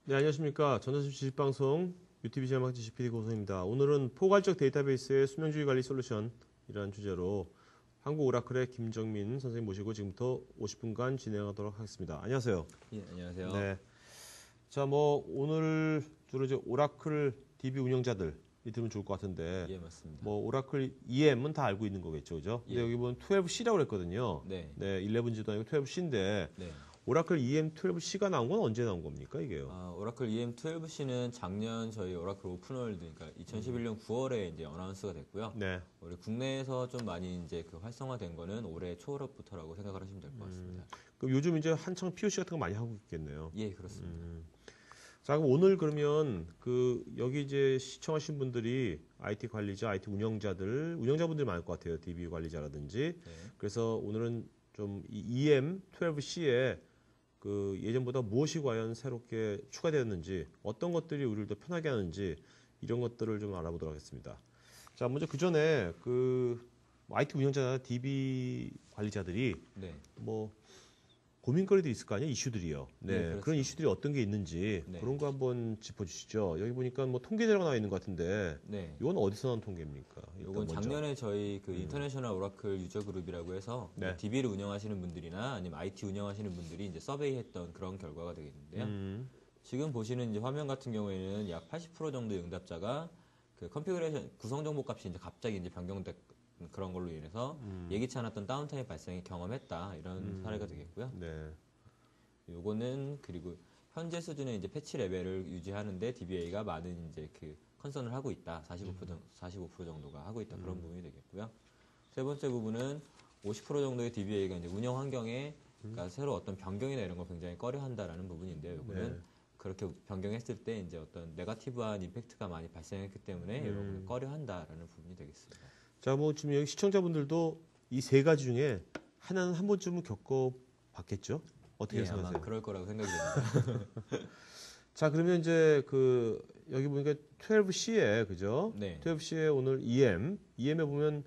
네, 안녕하십니까. 전자집 지식방송 UTV 제작 지식 PD 고성입니다. 오늘은 포괄적 데이터베이스의 수명주의 관리 솔루션이라는 주제로 한국 오라클의 김정민 선생님 모시고 지금부터 50분간 진행하도록 하겠습니다. 안녕하세요. 예, 안녕하세요. 네. 자, 오늘 주로 이제 오라클 DB 운영자들이 들으면 좋을 것 같은데. 예, 맞습니다. 오라클 EM은 다 알고 있는 거겠죠, 그죠? 근데 예. 여기 보면 12C라고 그랬거든요. 네. 네, 11G도 아니고 12C인데. 네. 오라클 EM12C가 나온 건 언제 나온 겁니까, 이게요? 오라클 EM12C는 작년 저희 오라클 오픈월드, 그러니까 2011년 9월에 이제 어나운스가 됐고요. 네. 우리 국내에서 좀 많이 이제 그 활성화된 거는 올해 초월부터라고 생각을 하시면 될 것 같습니다. 그럼 요즘 이제 한창 POC 같은 거 많이 하고 있겠네요. 예, 그렇습니다. 자, 그럼 오늘 그러면 여기 이제 시청하신 분들이 IT 관리자, IT 운영자분들이 많을 것 같아요. DB 관리자라든지. 네. 그래서 오늘은 좀 이 EM12C에 예전보다 무엇이 과연 새롭게 추가되었는지, 어떤 것들이 우리를 더 편하게 하는지 이런 것들을 좀 알아보도록 하겠습니다. 자, 먼저 그 전에 IT 운영자나 DB 관리자들이 네. 고민거리도 있을 거 아니에요? 이슈들이요. 네. 그렇죠. 그런 이슈들이 어떤 게 있는지 네. 그런 거 한번 짚어주시죠. 여기 보니까 통계 자료가 나와 있는 것 같은데 네. 이건 어디서 나온 통계입니까? 이건 작년에 저희 인터내셔널 오라클 유저 그룹이라고 해서 네. DB를 운영하시는 분들이나 아니면 IT 운영하시는 분들이 이제 서베이했던 그런 결과가 되겠는데요. 지금 보시는 이제 화면 같은 경우에는 약 80% 정도의 응답자가 그 컨피그레이션 구성 정보 값이 이제 갑자기 이제 변경된 그런 걸로 인해서 예기치 않았던 다운타임 발생을 경험했다 이런 사례가 되겠고요. 네. 요거는 그리고 현재 수준의 이제 패치 레벨을 유지하는데 DBA가 많은 이제 그 컨선을 하고 있다. 45% 정도가 하고 있다. 그런 부분이 되겠고요. 세 번째 부분은 50% 정도의 DBA가 이제 운영 환경에 그러니까 새로 어떤 변경이나 이런 걸 굉장히 꺼려한다라는 부분인데요. 요거는 네. 그렇게 변경했을 때 이제 어떤 네거티브한 임팩트가 많이 발생했기 때문에 여러분을 꺼려한다라는 부분이 되겠습니다. 자, 지금 여기 시청자분들도 이 세 가지 중에 하나는 한 번쯤은 겪어봤겠죠? 어떻게 예, 생각하세요? 아마 그럴 거라고 생각이 됩니다. 자, 그러면 이제 여기 보니까 12C에 그죠? 네. 12C에 오늘 EM에 보면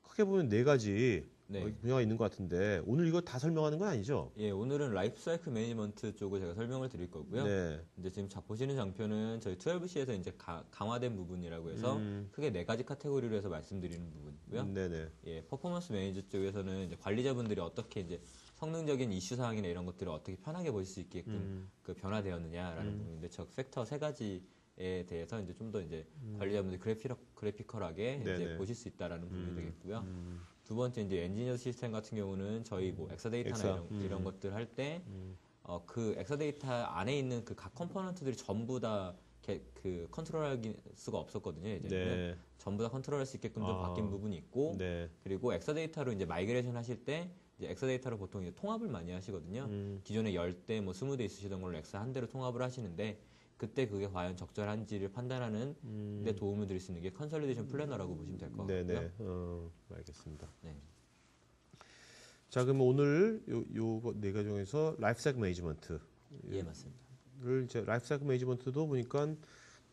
크게 보면 네 가지 네. 분야가 있는 것 같은데 오늘 이거 다 설명하는 건 아니죠? 예, 오늘은 라이프 사이클 매니지먼트 쪽을 제가 설명을 드릴 거고요. 네. 이제 지금 보시는 장표는 저희 12C에서 이제 강화된 부분이라고 해서 크게 네 가지 카테고리로 해서 말씀드리는 부분이고요. 네네. 예, 퍼포먼스 매니저 쪽에서는 이제 관리자분들이 어떻게 이제 성능적인 이슈 사항이나 이런 것들을 어떻게 편하게 보실 수 있게끔 변화되었느냐라는 부분인데 저 팩터 세 가지에 대해서 이제 좀 더 이제 관리자분들이 그래피컬하게 이제 네네. 보실 수 있다라는 부분이 되겠고요. 두 번째 이제 엔지니어 시스템 같은 경우는 저희 엑사데이터나 이런 것들 할 때 그 엑사데이터 안에 있는 그 각 컴포넌트들이 전부 다 그 컨트롤할 수가 없었거든요. 예전에는 네. 전부 다 컨트롤할 수 있게끔 좀 바뀐 부분이 있고 네. 그리고 엑사데이터로 이제 마이그레이션 하실 때 이제 엑사데이터로 보통 이제 통합을 많이 하시거든요. 기존에 10대 20대 있으시던 걸로 엑사 한 대로 통합을 하시는데 그때 그게 과연 적절한지를 판단하는 데 도움을 드릴 수 있는 게 컨설리데이션 플래너라고 보시면 될 것 같고요. 네네. 알겠습니다. 네. 자, 그러면 오늘 요거 네 가지 중에서 라이프 사이클 매니지먼트를 예, 맞습니다. 이제 라이프 사이클 매니지먼트도 보니까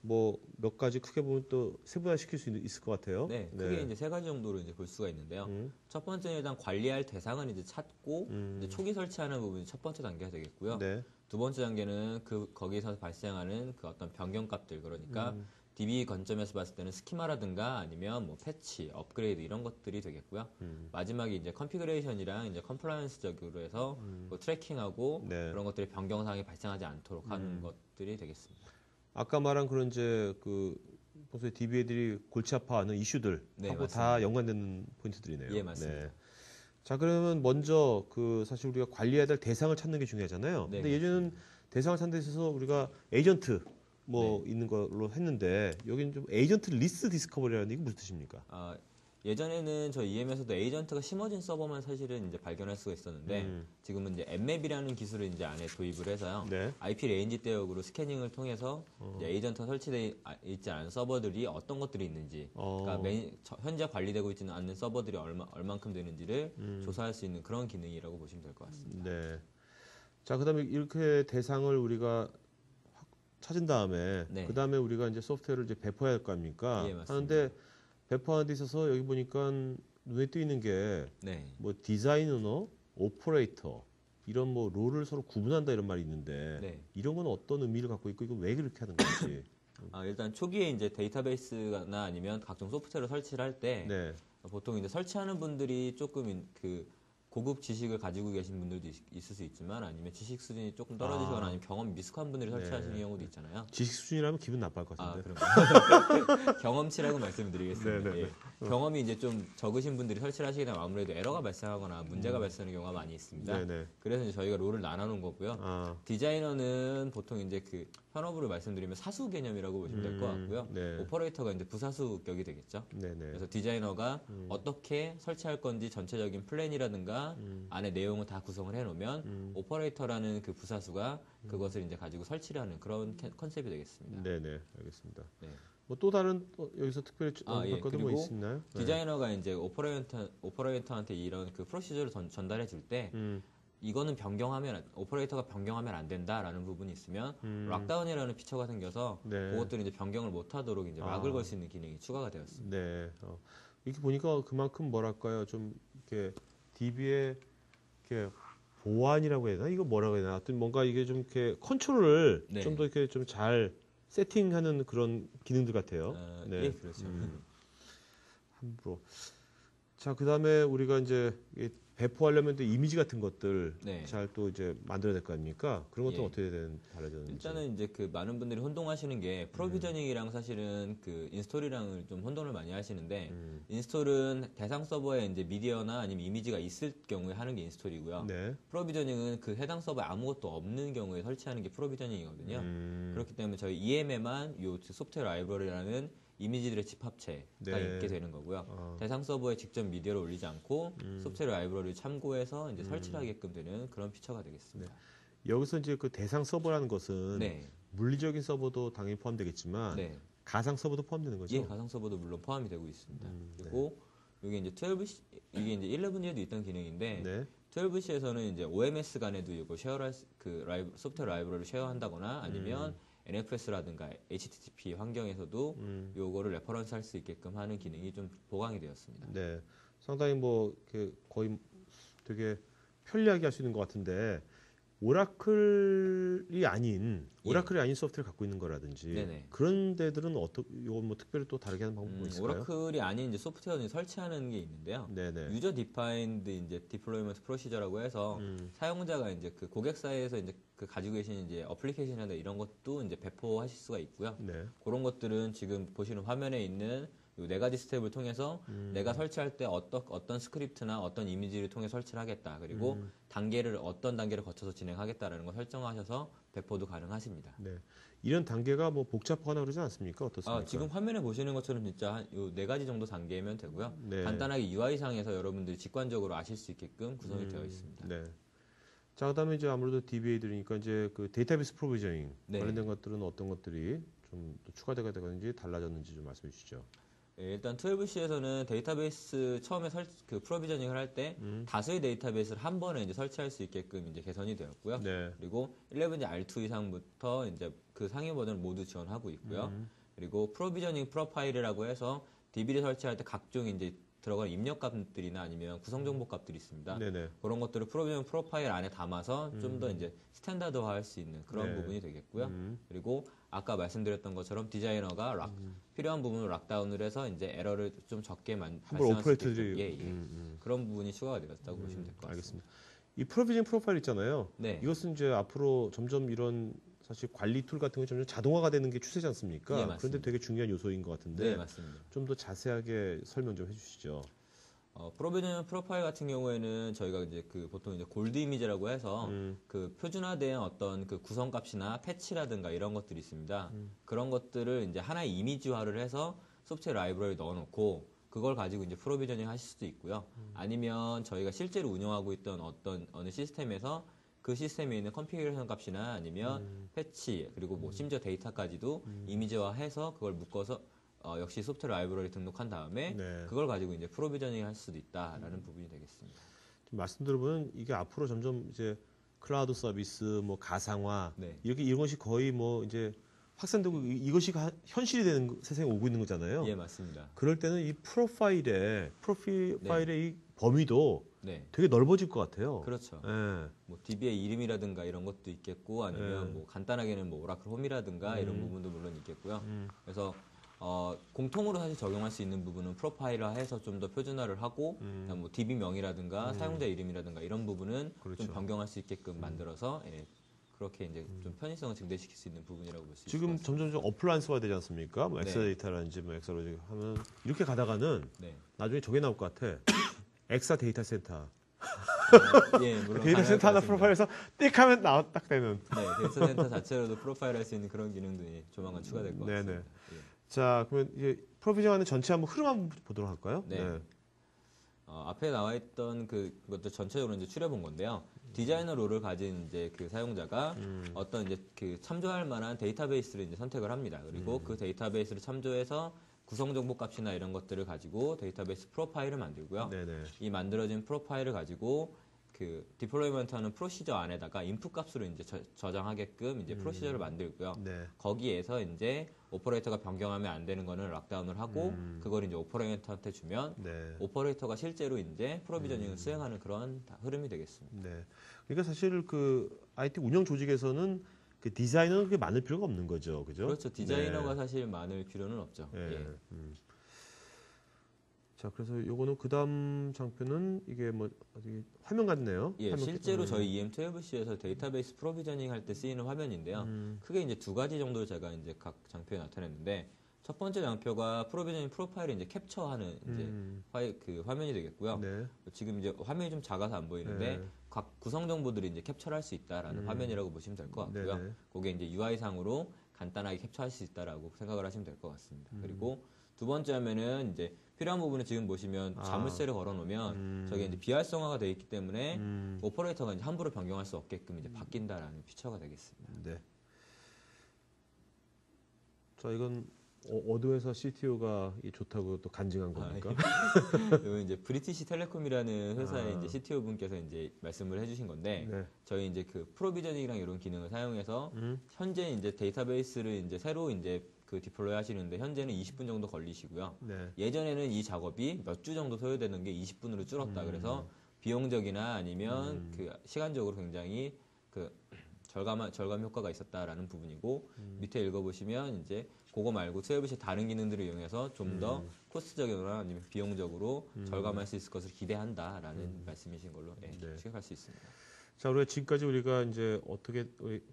몇 가지 크게 보면 또 세분화시킬 수 있을 것 같아요. 네, 크게 이제 세 가지 정도로 이제 볼 수가 있는데요. 첫 번째는 일단 관리할 대상은 이제 찾고 이제 초기 설치하는 부분이 첫 번째 단계가 되겠고요. 네. 두 번째 단계는 거기서 발생하는 그 어떤 변경값들 그러니까 DB 관점에서 봤을 때는 스키마라든가 아니면 패치, 업그레이드 이런 것들이 되겠고요. 마지막에 이제 컨피그레이션이랑 이제 컴플라이언스적으로 해서 트래킹하고 네. 그런 것들이 변경 사항이 발생하지 않도록 하는 것들이 되겠습니다. 아까 말한 그런 이제 보통 DBA들이 골치 아파하는 이슈들 네, 하고 맞습니다. 다 연관되는 포인트들이네요. 예, 맞습니다. 네. 자, 그러면 먼저 사실 우리가 관리해야 될 대상을 찾는 게 중요하잖아요. 네, 근데 예전에는 대상을 찾는 데 있어서 우리가 에이전트 있는 걸로 했는데 여기는 좀 에이전트 리스트 디스커버리라는 게 무슨 뜻입니까? 예전에는 저희 EM에서도 에이전트가 심어진 서버만 사실은 이제 발견할 수가 있었는데 지금은 이제 앱맵이라는 기술을 이제 안에 도입을 해서요. 네. IP 레인지 대역으로 스캐닝을 통해서 이제 에이전트가 설치되어 있지 않은 서버들이 어떤 것들이 있는지, 그러니까 현재 관리되고 있지는 않는 서버들이 얼만큼 되는지를 조사할 수 있는 그런 기능이라고 보시면 될 것 같습니다. 네. 자, 그다음에 이렇게 대상을 우리가 찾은 다음에 네. 그다음에 우리가 이제 소프트웨어를 이제 배포해야 할 거 아닙니까? 예, 맞습니다. 하는데 배포하는 데 있어서 여기 보니까 눈에 띄는 게 네. 디자인 오너, 오퍼레이터, 이런 뭐 롤을 서로 구분한다 이런 말이 있는데 네. 이런 건 어떤 의미를 갖고 있고 이거 왜 그렇게 하는 건지. 일단 초기에 이제 데이터베이스나 아니면 각종 소프트웨어를 설치를 할 때 네. 보통 이제 설치하는 분들이 조금 그 고급 지식을 가지고 계신 분들도 있을 수 있지만 아니면 지식 수준이 조금 떨어지거나 아니면 경험이 미숙한 분들이 설치하시는 경우도 있잖아요. 지식 수준이라면 기분 나빠할 것 아, 같은데. 그런가요? 경험치라고 말씀드리겠습니다. 네, 네, 예. 경험이 이제 좀 적으신 분들이 설치를 하시게 되면 아무래도 에러가 발생하거나 문제가 발생하는 경우가 많이 있습니다. 네, 네. 그래서 이제 저희가 롤을 나눠놓은 거고요. 아, 디자이너는 보통 이제 그 현업으로 말씀드리면 사수 개념이라고 보시면 될 것 같고요. 네. 오퍼레이터가 이제 부사수격이 되겠죠. 네, 네. 그래서 디자이너가 어떻게 설치할 건지 전체적인 플랜이라든가 안에 내용을 다 구성을 해놓으면 오퍼레이터라는 그 부사수가 그것을 이제 가지고 설치를 하는 그런 컨셉이 되겠습니다. 네, 네. 알겠습니다. 네. 뭐 또 다른 여기서 특별히 언급할 것도 뭐 그리고 있나요? 네. 디자이너가 이제 오퍼레이터한테 이런 그 프로시저를 전달해 줄 때 이거는 오퍼레이터가 변경하면 안 된다라는 부분이 있으면 락다운이라는 피처가 생겨서 네. 그것들을 이제 변경을 못하도록 이제 막을 걸 수 있는 기능이 추가가 되었습니다. 네. 이렇게 보니까 그만큼 뭐랄까요? 좀 이렇게 DB의 이렇게 보안이라고 해야 되나? 이거 뭐라고 해야 되나? 하여튼 뭔가 이게 좀 이렇게 컨트롤을 네. 좀 더 이렇게 좀 잘 세팅하는 그런 기능들 같아요. 예, 그렇죠. 함부로. 자, 그다음에 우리가 이제 배포하려면 또 이미지 같은 것들 네. 잘 또 이제 만들어야 될 거 아닙니까? 그런 것도 예. 어떻게 달라졌는지. 일단은 이제 그 많은 분들이 혼동하시는 게 프로비저닝이랑 사실은 그 인스톨이랑 좀 혼돈을 많이 하시는데 인스톨은 대상 서버에 이제 미디어나 아니면 이미지가 있을 경우에 하는 게 인스톨이고요. 네. 프로비저닝은 그 해당 서버에 아무것도 없는 경우에 설치하는 게 프로비저닝이거든요. 그렇기 때문에 저희 EM에만 요 소프트웨어 라이브러리라는 이미지들의 집합체가 네. 있게 되는 거고요. 대상 서버에 직접 미디어를 올리지 않고 소프트웨어 라이브러리를 참고해서 이제 설치를 하게끔 되는 그런 피처가 되겠습니다. 여기서 이제 그 대상 서버라는 것은 네. 물리적인 서버도 당연히 포함되겠지만 네. 가상 서버도 포함되는 거죠. 예, 가상 서버도 물론 포함이 되고 있습니다. 그리고 이게 이제 12C, 이게 이제 11E에도 있던 기능인데 네. 12C에서는 이제 OMS 간에도 이거 쉐어할 그 소프트웨어 라이브러리를 쉐어한다거나 아니면 NFS라든가 HTTP 환경에서도 요거를 레퍼런스 할 수 있게끔 하는 기능이 좀 보강이 되었습니다. 네. 상당히 뭐 이렇게 거의 되게 편리하게 할 수 있는 것 같은데 오라클이 아닌 소프트웨어를 갖고 있는 거라든지 네네. 그런 데들은 이거 뭐 특별히 또 다르게 하는 방법이 뭐 있을까요? 오라클이 아닌 이제 소프트웨어를 설치하는 게 있는데요. 네네. 유저 디파인드 이제 디플로이먼트 프로시저라고 해서 사용자가 이제 그 고객사에서 이제 그 가지고 계신 이제 어플리케이션이나 이런 것도 이제 배포하실 수가 있고요. 네. 그런 것들은 지금 보시는 화면에 있는 요 네 가지 스텝을 통해서 내가 설치할 때 어떤 스크립트나 어떤 이미지를 통해 설치를 하겠다. 그리고 어떤 단계를 거쳐서 진행하겠다라는 걸 설정하셔서 배포도 가능하십니다. 네. 이런 단계가 뭐 복잡하거나 그러지 않습니까? 어떻습니까? 지금 화면에 보시는 것처럼 진짜 요 네 가지 정도 단계면 되고요. 네. 간단하게 UI상에서 여러분들이 직관적으로 아실 수 있게끔 구성이 되어 있습니다. 네. 자, 그다음에 이제 아무래도 DBA들이니까 이제 그 데이터베이스 프로비저닝 네. 관련된 것들은 어떤 것들이 좀 또 추가되가 되는지 달라졌는지 좀 말씀해 주시죠. 예, 일단 12C에서는 데이터베이스 처음에 그 프로비저닝을 할 때 다수의 데이터베이스를 한 번에 이제 설치할 수 있게끔 이제 개선이 되었고요. 네. 그리고 11G R2 이상부터 이제 그 상위 버전을 모두 지원하고 있고요. 그리고 프로비저닝 프로파일이라고 해서 DB를 설치할 때 각종 이제 들어간 입력 값들이나 아니면 구성 정보 값들이 있습니다. 네네. 그런 것들을 프로비저닝 프로파일 안에 담아서 좀 더 이제 스탠다드화할 수 있는 그런 네. 부분이 되겠고요. 그리고 아까 말씀드렸던 것처럼 디자이너가 필요한 부분을 락다운을 해서 이제 에러를 좀 적게 한번 발생할 수 오퍼레이터들이 있게끔 그런 부분이 추가가 되었다고 보시면 될 것 같습니다. 알겠습니다. 이 프로비저닝 프로파일 있잖아요. 네. 이것은 이제 앞으로 점점 이런 사실 관리 툴 같은 게 점점 자동화가 되는 게 추세지 않습니까? 예, 맞습니다. 그런데 되게 중요한 요소인 것 같은데 네, 맞습니다. 좀 더 자세하게 설명 좀 해주시죠. 프로비저닝 프로파일 같은 경우에는 저희가 이제 그 보통 이제 골드 이미지라고 해서 그 표준화된 어떤 그 구성값이나 패치라든가 이런 것들이 있습니다. 그런 것들을 이제 하나의 이미지화를 해서 소프트웨어 라이브러리에 넣어놓고 그걸 가지고 이제 프로비저닝 하실 수도 있고요. 아니면 저희가 실제로 운영하고 있던 어느 시스템에서 그 시스템에 있는 컨피그레이션 값이나 아니면 패치 그리고 뭐 심지어 데이터까지도 이미지화해서 그걸 묶어서 역시 소프트웨어 라이브러리 등록한 다음에 네. 그걸 가지고 이제 프로비저닝 할 수도 있다라는 부분이 되겠습니다. 좀 말씀 들어보면 이게 앞으로 점점 이제 클라우드 서비스, 뭐 가상화 네. 이런 것이 거의 뭐 이제 확산되고 이것이 현실이 되는 세상에 오고 있는 거잖아요. 예, 맞습니다. 그럴 때는 이 프로파일에 이 범위도 네. 되게 넓어질 것 같아요. 그렇죠. 예. 뭐 DB의 이름이라든가 이런 것도 있겠고 아니면 뭐 간단하게는 뭐 오라클 홈이라든가 이런 부분도 물론 있겠고요. 그래서 공통으로 사실 적용할 수 있는 부분은 프로파일화해서 좀 더 표준화를 하고 그다음 뭐 DB명이라든가 사용자 이름이라든가 이런 부분은 그렇죠. 좀 변경할 수 있게끔 만들어서 예, 그렇게 이제 좀 편의성을 증대시킬 수 있는 부분이라고 볼 수 있을 것 지금 같습니다. 점점 어플라이언스가 되지 않습니까? 뭐 네. 엑사데이터라든지 뭐 엑사로직 하면 이렇게 가다가는 네. 나중에 저게 나올 것 같아. 엑사 데이터 센터. 예, 물론 데이터 가능할 센터 것 하나 같습니다. 프로파일에서 띡 하면 나와 딱 되는. 네, 데이터 센터 자체로도 프로파일할 수 있는 그런 기능들이 조만간 추가될 것 네네. 같습니다. 예. 자, 그러면 이제 프로비전하는 전체 한번 흐름 한번 보도록 할까요? 네. 앞에 나와 있던 그것들 전체적으로 이제 추려본 건데요. 디자이너 롤을 가진 이제 그 사용자가 어떤 이제 그 참조할 만한 데이터베이스를 이제 선택을 합니다. 그리고 그 데이터베이스를 참조해서 구성 정보 값이나 이런 것들을 가지고 데이터베이스 프로파일을 만들고요. 네네. 이 만들어진 프로파일을 가지고 그 디플로이먼트하는 프로시저 안에다가 인풋 값으로 이제 저장하게끔 이제 프로시저를 만들고요. 네. 거기에서 이제 오퍼레이터가 변경하면 안 되는 거는 락다운을 하고 그걸 이제 오퍼레이터한테 주면 네. 오퍼레이터가 실제로 이제 프로비저닝을 수행하는 그런 흐름이 되겠습니다. 네. 그러니까 사실 그 IT 운영 조직에서는 그 디자이너는 그게 많을 필요가 없는 거죠. 그죠? 그렇죠. 디자이너가 네. 사실 많을 필요는 없죠. 예. 예. 자, 그래서 요거는 그다음 장표는 이게 뭐 어디 화면 같네요. 예, 화면 실제로 저희 EM12C에서 데이터베이스 프로비저닝 할 때 쓰이는 화면인데요. 크게 이제 두 가지 정도를 제가 이제 각 장표에 나타냈는데 첫 번째 장표가 프로비저닝 프로파일을 이제 캡처하는 이제 그 화면이 되겠고요. 네. 지금 이제 화면이 좀 작아서 안 보이는데 네. 각 구성 정보들이 이제 캡처를 할 수 있다라는 화면이라고 보시면 될 것 같고요. 네네. 그게 이제 UI상으로 간단하게 캡처할 수 있다라고 생각을 하시면 될 것 같습니다. 그리고 두 번째 화면은 이제 필요한 부분을 지금 보시면 자물쇠를 걸어놓으면 저게 이제 비활성화가 되어 있기 때문에 오퍼레이터가 이제 함부로 변경할 수 없게끔 이제 바뀐다라는 피처가 되겠습니다. 네. 자, 이건 어두에서 CTO가 좋다고 또 간증한 겁니까? 이건 이제 브리티시 텔레콤이라는 회사의 이제 CTO 분께서 이제 말씀을 해주신 건데 네. 저희 이제 그 프로비저닝이랑 이런 기능을 사용해서 현재 이제 데이터베이스를 이제 새로 이제 그 디플로이 하시는데 현재는 20분 정도 걸리시고요. 네. 예전에는 이 작업이 몇 주 정도 소요되는 게 20분으로 줄었다. 그래서 비용적이나 아니면 그 시간적으로 굉장히 그 절감 효과가 있었다라는 부분이고 밑에 읽어보시면 이제 그거 말고 트래블릿의 다른 기능들을 이용해서 좀 더 코스트적이거나 아니면 비용적으로 절감할 수 있을 것을 기대한다라는 말씀이신 걸로 예, 네. 취급할 수 있습니다. 자, 우리가 지금까지 우리가 이제 어떻게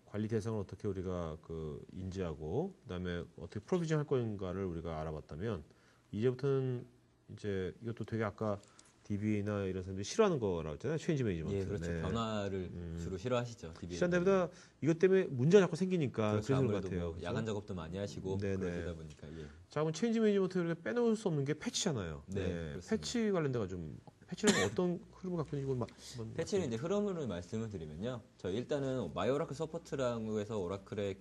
관리 대상을 어떻게 우리가 그 인지하고 그다음에 어떻게 프로비전 할 건가를 우리가 알아봤다면 이제부터는 이제 이것도 되게 아까 DB나 이런 사람들이 싫어하는 거라고 했잖아요. 체인지 매니지먼트. 예, 그렇죠. 네. 변화를 주로 싫어하시죠. DBA. 시간대보다 이것 때문에 문제가 자꾸 생기니까 그렇죠. 그래서 그런 것 아무래도 같아요. 뭐 그렇죠? 야간 작업도 많이 하시고 네네. 그러다 보니까 예. 자, 그럼 체인지 매니지먼트 우리가 빼놓을 수 없는 게 패치잖아요. 네, 그렇습니다. 패치 관련돼가 좀 패치는 어떤 흐름을 갖고 있는지 한번 패치는 이제 흐름을 말씀을 드리면요. 저희 일단은 마이오라클 서포트라고 해서 오라클의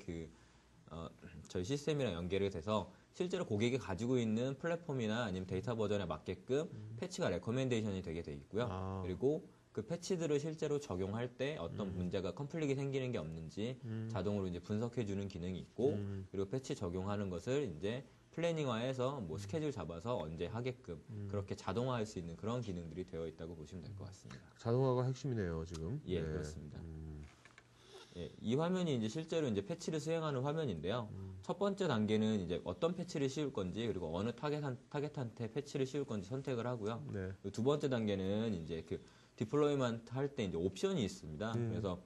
저희 시스템이랑 연결이 돼서 실제로 고객이 가지고 있는 플랫폼이나 아니면 데이터 버전에 맞게끔 패치가 레커멘데이션이 되게 돼 있고요. 아. 그리고 그 패치들을 실제로 적용할 때 어떤 문제가 컨플릭이 생기는 게 없는지 자동으로 이제 분석해 주는 기능이 있고 그리고 패치 적용하는 것을 이제 플래닝화해서 뭐 스케줄 잡아서 언제 하게끔 그렇게 자동화할 수 있는 그런 기능들이 되어 있다고 보시면 될 것 같습니다. 자동화가 핵심이네요, 지금. 예, 그렇습니다. 예, 이 화면이 이제 실제로 이제 패치를 수행하는 화면인데요. 첫 번째 단계는 이제 어떤 패치를 씌울 건지 그리고 어느 타겟한테 패치를 씌울 건지 선택을 하고요. 네. 그리고 두 번째 단계는 이제 그 디플로이먼트 할 때 이제 옵션이 있습니다. 그래서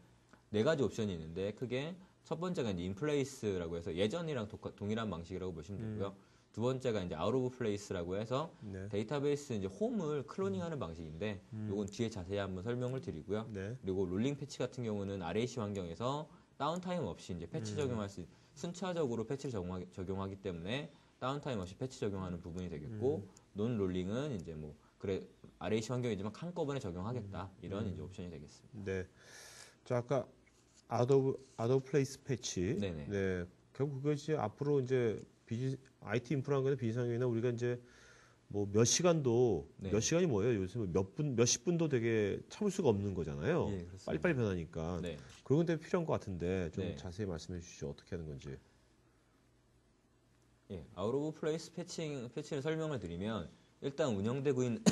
네 가지 옵션이 있는데 크게 첫 번째가 이제 인플레이스라고 해서 예전이랑 동일한 방식이라고 보시면 되고요. 두 번째가 이제 아웃 오브 플레이스라고 해서 네. 데이터베이스 이제 홈을 클로닝하는 방식인데 요건 뒤에 자세히 한번 설명을 드리고요. 네. 그리고 롤링 패치 같은 경우는 RAC 환경에서 다운타임 없이 이제 패치 적용할 수 순차적으로 패치를 적용하기 때문에 다운타임 없이 패치 적용하는 부분이 되겠고 논 롤링은 이제 뭐 그래 RAC 환경이지만 한꺼번에 적용하겠다 이런 이제 옵션이 되겠습니다. 네. 자, 아까 아웃 플레이스 패치. 네네. 네. 결국 그것이 앞으로 이제 IT 인프라는 거나 비즈니스 환경이나 우리가 이제 뭐 몇 시간도 네. 몇 시간이 뭐예요? 요새 몇십 분도 되게 참을 수가 없는 거잖아요. 예, 그렇습니다. 빨리빨리 변하니까. 네. 그런 것 때문에 필요한 것 같은데 좀 네. 자세히 말씀해 주시죠. 어떻게 하는 건지. 예, 아웃 오브 플레이스 패치를 설명을 드리면 일단 운영되고 있는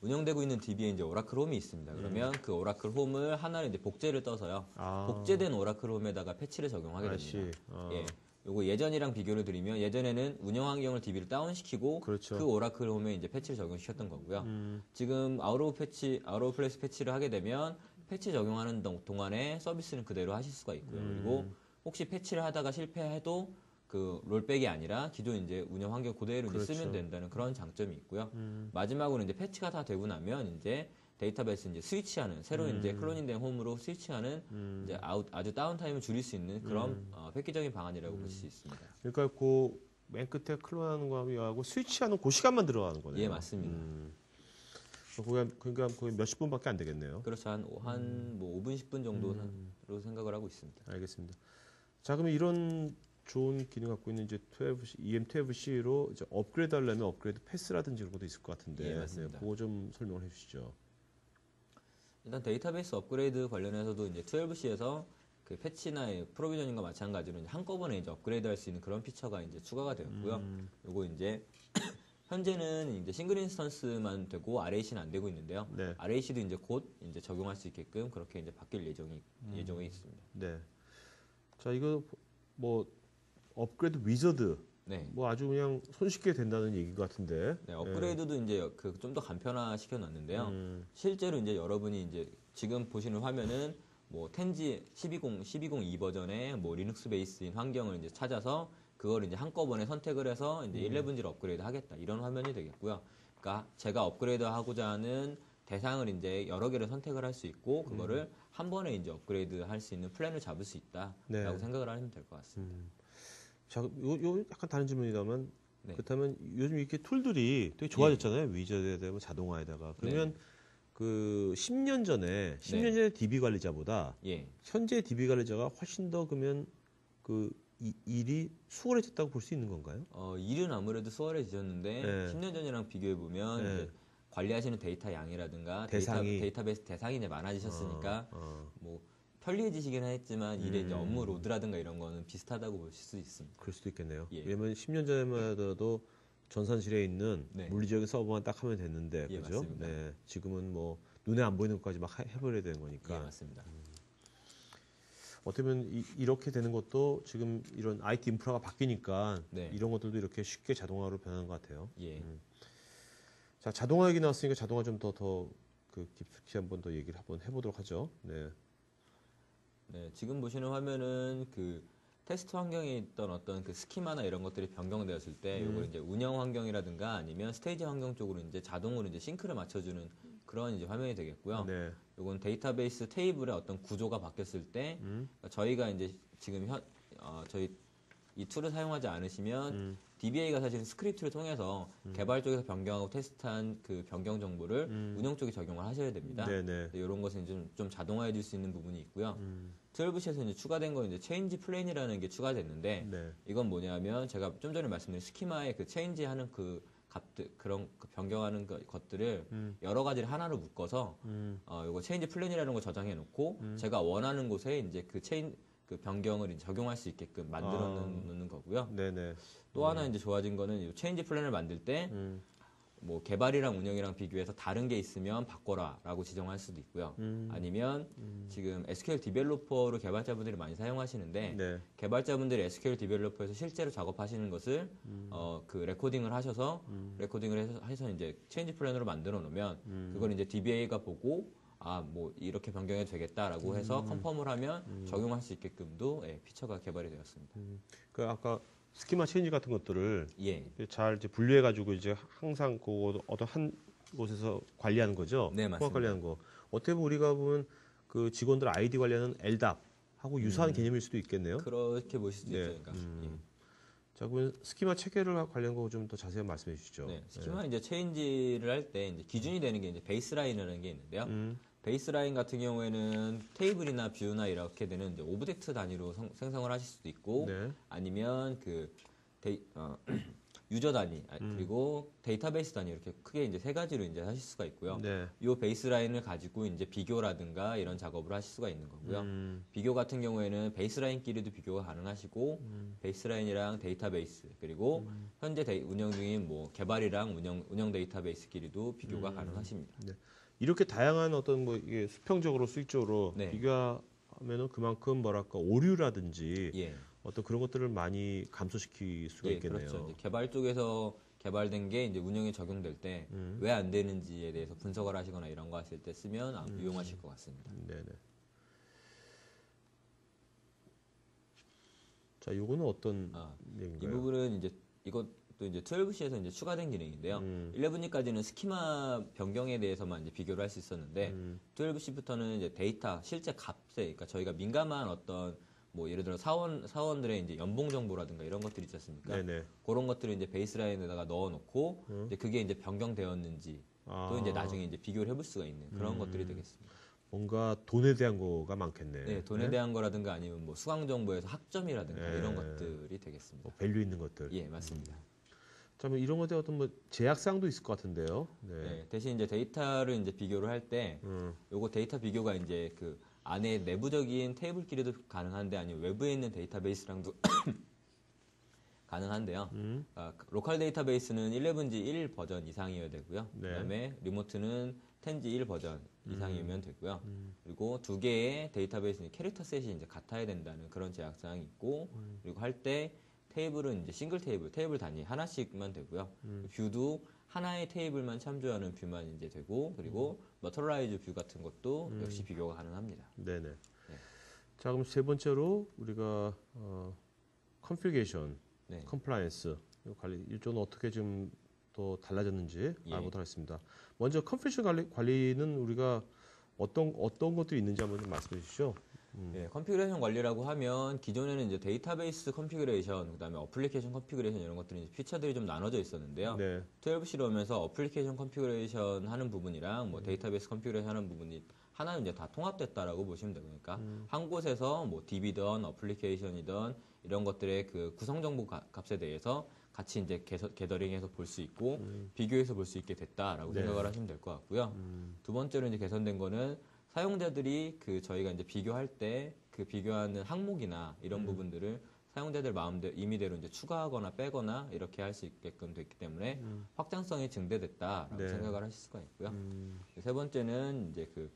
운영되고 있는 DB에 이제 오라클 홈이 있습니다. 그러면 그 오라클 홈을 하나를 이제 복제를 떠서요. 아. 복제된 오라클 홈에다가 패치를 적용하게 I see. 됩니다. 아. 예. 요거 예전이랑 비교를 드리면 예전에는 운영 환경을 DB를 다운시키고 그렇죠. 그 오라클 홈에 이제 패치를 적용시켰던 거고요. 지금 아웃 오브 플레이스 패치를 하게 되면 패치 적용하는 동안에 서비스는 그대로 하실 수가 있고요. 그리고 혹시 패치를 하다가 실패해도 그 롤백이 아니라 기존 이제 운영 환경 그대로 이제 그렇죠. 쓰면 된다는 그런 장점이 있고요. 마지막으로 이제 패치가 다 되고 나면 이제 데이터베이스 이제 스위치하는 새로 이제 클로닝된 홈으로 스위치하는 이제 아주 다운타임을 줄일 수 있는 그런 획기적인 방안이라고 볼 수 있습니다. 그러니까 그 맨 끝에 클론하는 거하고 스위치하는 그 시간만 들어가는 거네요. 예, 맞습니다. 그러니까 거의 몇십 분밖에 안 되겠네요. 그렇죠. 뭐 5분, 10분 정도로 생각을 하고 있습니다. 알겠습니다. 자, 그러면 이런 좋은 기능 갖고 있는 이제 EM12C로 이제 업그레이드 하려면 업그레이드 패스라든지 이런 것도 있을 것 같은데, 예, 맞습니다. 그거 좀 설명을 해주시죠. 일단 데이터베이스 업그레이드 관련해서도 이제 12C에서 그 패치나 프로비저닝과 마찬가지로 이제 한꺼번에 이제 업그레이드 할 수 있는 그런 피처가 이제 추가가 되었고요. 요거 이제 현재는 이제 싱글 인스턴스만 되고 RAC는 안 되고 있는데요. 네. RAC도 이제 곧 이제 적용할 수 있게끔 그렇게 이제 바뀔 예정에 있습니다. 네. 자, 이거 뭐 업그레이드 위저드, 네. 뭐 아주 그냥 손쉽게 된다는 얘기 같은데. 네, 업그레이드도 이제 그 좀 더 간편화 시켜놨는데요. 실제로 이제 여러분이 이제 지금 보시는 화면은 뭐 텐지 1202 버전의 뭐 리눅스 베이스인 환경을 이제 찾아서 그걸 이제 한꺼번에 선택을 해서 이제 11G로 업그레이드 하겠다 이런 화면이 되겠고요. 그러니까 제가 업그레이드 하고자 하는 대상을 이제 여러 개를 선택을 할 수 있고 그거를 한 번에 이제 업그레이드 할 수 있는 플랜을 잡을 수 있다라고 네. 생각을 하면 될 것 같습니다. 자, 요 약간 다른 질문이다만 네. 그렇다면 요즘 이렇게 툴들이 되게 좋아졌잖아요. 위저드에 대한 자동화에다가. 그러면 그 10년 전에 DB 관리자보다 예. 현재 DB 관리자가 훨씬 더 그러면 그 일이 수월해졌다고 볼 수 있는 건가요? 일은 아무래도 수월해지셨는데 네. 10년 전이랑 비교해 보면 네. 이제 관리하시는 데이터 양이라든가 대상이. 데이터베이스 대상이 이제 많아지셨으니까 뭐 편리해지시긴 했지만 일에 이제 업무 로드라든가 이런 거는 비슷하다고 볼 수 있습니다. 그럴 수도 있겠네요. 예. 왜냐면 10년 전에만 하더라도 전산실에 있는 네. 물리적인 서버만 딱 하면 됐는데, 예, 그죠? 맞습니다. 네. 지금은 뭐 눈에 안 보이는 것까지 막 해버려야 되는 거니까. 예, 맞습니다. 어떻게 보면 이렇게 되는 것도 지금 이런 IT 인프라가 바뀌니까 네. 이런 것들도 이렇게 쉽게 자동화로 변하는 것 같아요. 예. 자, 자동화 얘기 나왔으니까 자동화 좀 더 그 깊숙이 한번 더 얘기를 한번 해보도록 하죠. 네. 네, 지금 보시는 화면은 그 테스트 환경에 있던 어떤 그 스키마나 이런 것들이 변경되었을 때 요걸 이제 운영 환경이라든가 아니면 스테이지 환경 쪽으로 이제 자동으로 이제 싱크를 맞춰주는 그런 이제 화면이 되겠고요. 네. 요건 데이터베이스 테이블의 어떤 구조가 바뀌었을 때 그러니까 저희가 이제 지금 저희 이 툴을 사용하지 않으시면 DBA가 사실은 스크립트를 통해서 개발 쪽에서 변경하고 테스트한 그 변경 정보를 운영 쪽에 적용을 하셔야 됩니다. 네네. 이런 것은 좀 자동화해 줄 수 있는 부분이 있고요. 12C에서 이제 추가된 건 이제 체인지 플랜이라는 게 추가됐는데 네. 이건 뭐냐면 제가 좀 전에 말씀드린 스키마의 그 체인지 하는 그 값들 그런 그 변경하는 것들을 여러 가지를 하나로 묶어서 요거 체인지 플랜이라는 걸 저장해 놓고 제가 원하는 곳에 이제 그 변경을 이제 적용할 수 있게끔 만들어 놓는 거고요. 네네. 또 하나 이제 좋아진 거는 이 체인지 플랜을 만들 때 뭐 개발이랑 운영이랑 비교해서 다른 게 있으면 바꿔라라고 지정할 수도 있고요. 아니면 지금 SQL 디벨로퍼로 개발자분들이 많이 사용하시는데 네. 개발자분들이 SQL 디벨로퍼에서 실제로 작업하시는 것을 그 레코딩을 하셔서 레코딩을 해서 이제 체인지 플랜으로 만들어 놓으면 그걸 이제 DBA가 보고 뭐 이렇게 변경해도 되겠다라고 해서 컨펌을 하면 적용할 수 있게끔도 피처가 개발이 되었습니다. 그 아까 스키마 체인지 같은 것들을 예. 잘 이제 분류해 가지고 이제 항상 그 어떤 한 곳에서 관리하는 거죠. 네, 맞습니다. 통합 관리하는 거. 어떻게 보면 우리가 보면 그 직원들 아이디 관리하는 LDAP 하고 유사한 개념일 수도 있겠네요. 그렇게 보실 수도 네. 있죠. 그러니까. 예. 자, 그러면 스키마 체계를 관련한 거 좀 더 자세히 말씀해 주시죠. 네, 스키마 이제 체인지를 할 때 이제 기준이 되는 게 이제 베이스라인이라는 게 있는데요. 베이스라인 같은 경우에는 테이블이나 뷰나 이렇게 되는 이제 오브젝트 단위로 생성을 하실 수도 있고 네. 아니면 그 유저 단위 그리고 데이터베이스 단위 이렇게 크게 이제 세 가지로 이제 하실 수가 있고요. 네. 이 베이스라인을 가지고 이제 비교라든가 이런 작업을 하실 수가 있는 거고요. 비교 같은 경우에는 베이스라인끼리도 비교가 가능하시고 베이스라인이랑 데이터베이스 그리고 현재 운영 중인 뭐 개발이랑 운영 데이터베이스끼리도 비교가 가능하십니다. 네. 이렇게 다양한 어떤 뭐 이게 수평적으로 수익적으로 네. 비교하면은 그만큼 뭐랄까 오류라든지 예. 어떤 그런 것들을 많이 감소시킬 수가 예, 있겠네요. 그렇죠. 이제 개발 쪽에서 개발된 게 이제 운영에 적용될 때 왜 안 되는지에 대해서 분석을 하시거나 이런 거 하실 때 쓰면 유용하실 것 같습니다. 네네. 자, 요거는 어떤 이 얘기인가요? 부분은 이제 이것도 이제 12C에서 이제 추가된 기능인데요. 11C까지는 스키마 변경에 대해서만 이제 비교를 할 수 있었는데 12C부터는 이제 데이터 실제 값에 그러니까 저희가 민감한 어떤 뭐 예를 들어 사원들의 이제 연봉 정보라든가 이런 것들이 있지 않습니까? 네네. 그런 것들을 이제 베이스라인에다가 넣어놓고 이제 그게 이제 변경되었는지 또 이제 나중에 이제 비교를 해볼 수가 있는 그런 것들이 되겠습니다. 뭔가 돈에 대한 거가 많겠네. 네, 돈에 대한 거라든가 아니면 뭐 수강 정보에서 학점이라든가 네. 이런 것들이 되겠습니다. 뭐 밸류 있는 것들. 예, 맞습니다. 자, 뭐 이런 것에 어떤 뭐 제약사항도 있을 것 같은데요. 네. 네, 대신 이제 데이터를 이제 비교를 할 때 요거 데이터 비교가 이제 그 안에 내부적인 테이블끼리도 가능한데 아니면 외부에 있는 데이터베이스랑도 가능한데요. 로컬 데이터베이스는 11G 1 버전 이상이어야 되고요. 네. 그다음에 리모트는 10G 1 버전 이상이면 되고요. 그리고 두 개의 데이터베이스는 캐릭터 셋이 이제 같아야 된다는 그런 제약 사항이 있고 그리고 할 때 테이블은 이제 싱글 테이블 단위 하나씩만 되고요. 뷰도 하나의 테이블만 참조하는 뷰만 이제 되고 그리고 머터라이즈 뷰 같은 것도 역시 비교가 가능합니다. 네네. 자, 그럼 세 번째로 우리가 컨피그레이션, 네. 컴플라이언스 관리 일종은 어떻게 좀 또 달라졌는지 예. 알아보도록 하겠습니다. 먼저 컨피그레이션 관리는 우리가 어떤 것들이 있는지 한번 좀 말씀해 주시죠. 네, 컨피그레이션 관리라고 하면 기존에는 이제 데이터베이스 컨피그레이션, 그다음에 어플리케이션 컨피그레이션 이런 것들이 이제 피처들이 좀 나눠져 있었는데요. 네. 12C로 오면서 어플리케이션 컨피그레이션 하는 부분이랑 뭐 데이터베이스 컨피그레이션 하는 부분이 하나는 이제 다 통합됐다라고 보시면 되고 그러니까 한 곳에서 뭐 DB든 어플리케이션이든 이런 것들의 그 구성 정보 값에 대해서 같이 이제 게더링해서 볼 수 있고 비교해서 볼 수 있게 됐다라고 네. 생각을 하시면 될 것 같고요. 두 번째로 이제 개선된 거는 사용자들이 그 저희가 이제 비교할 때 그 비교하는 항목이나 이런 부분들을 사용자들 마음대로 임의대로 이제 추가하거나 빼거나 이렇게 할 수 있게끔 됐기 때문에 확장성이 증대됐다라고 네. 생각을 하실 수가 있고요. 세 번째는 이제 그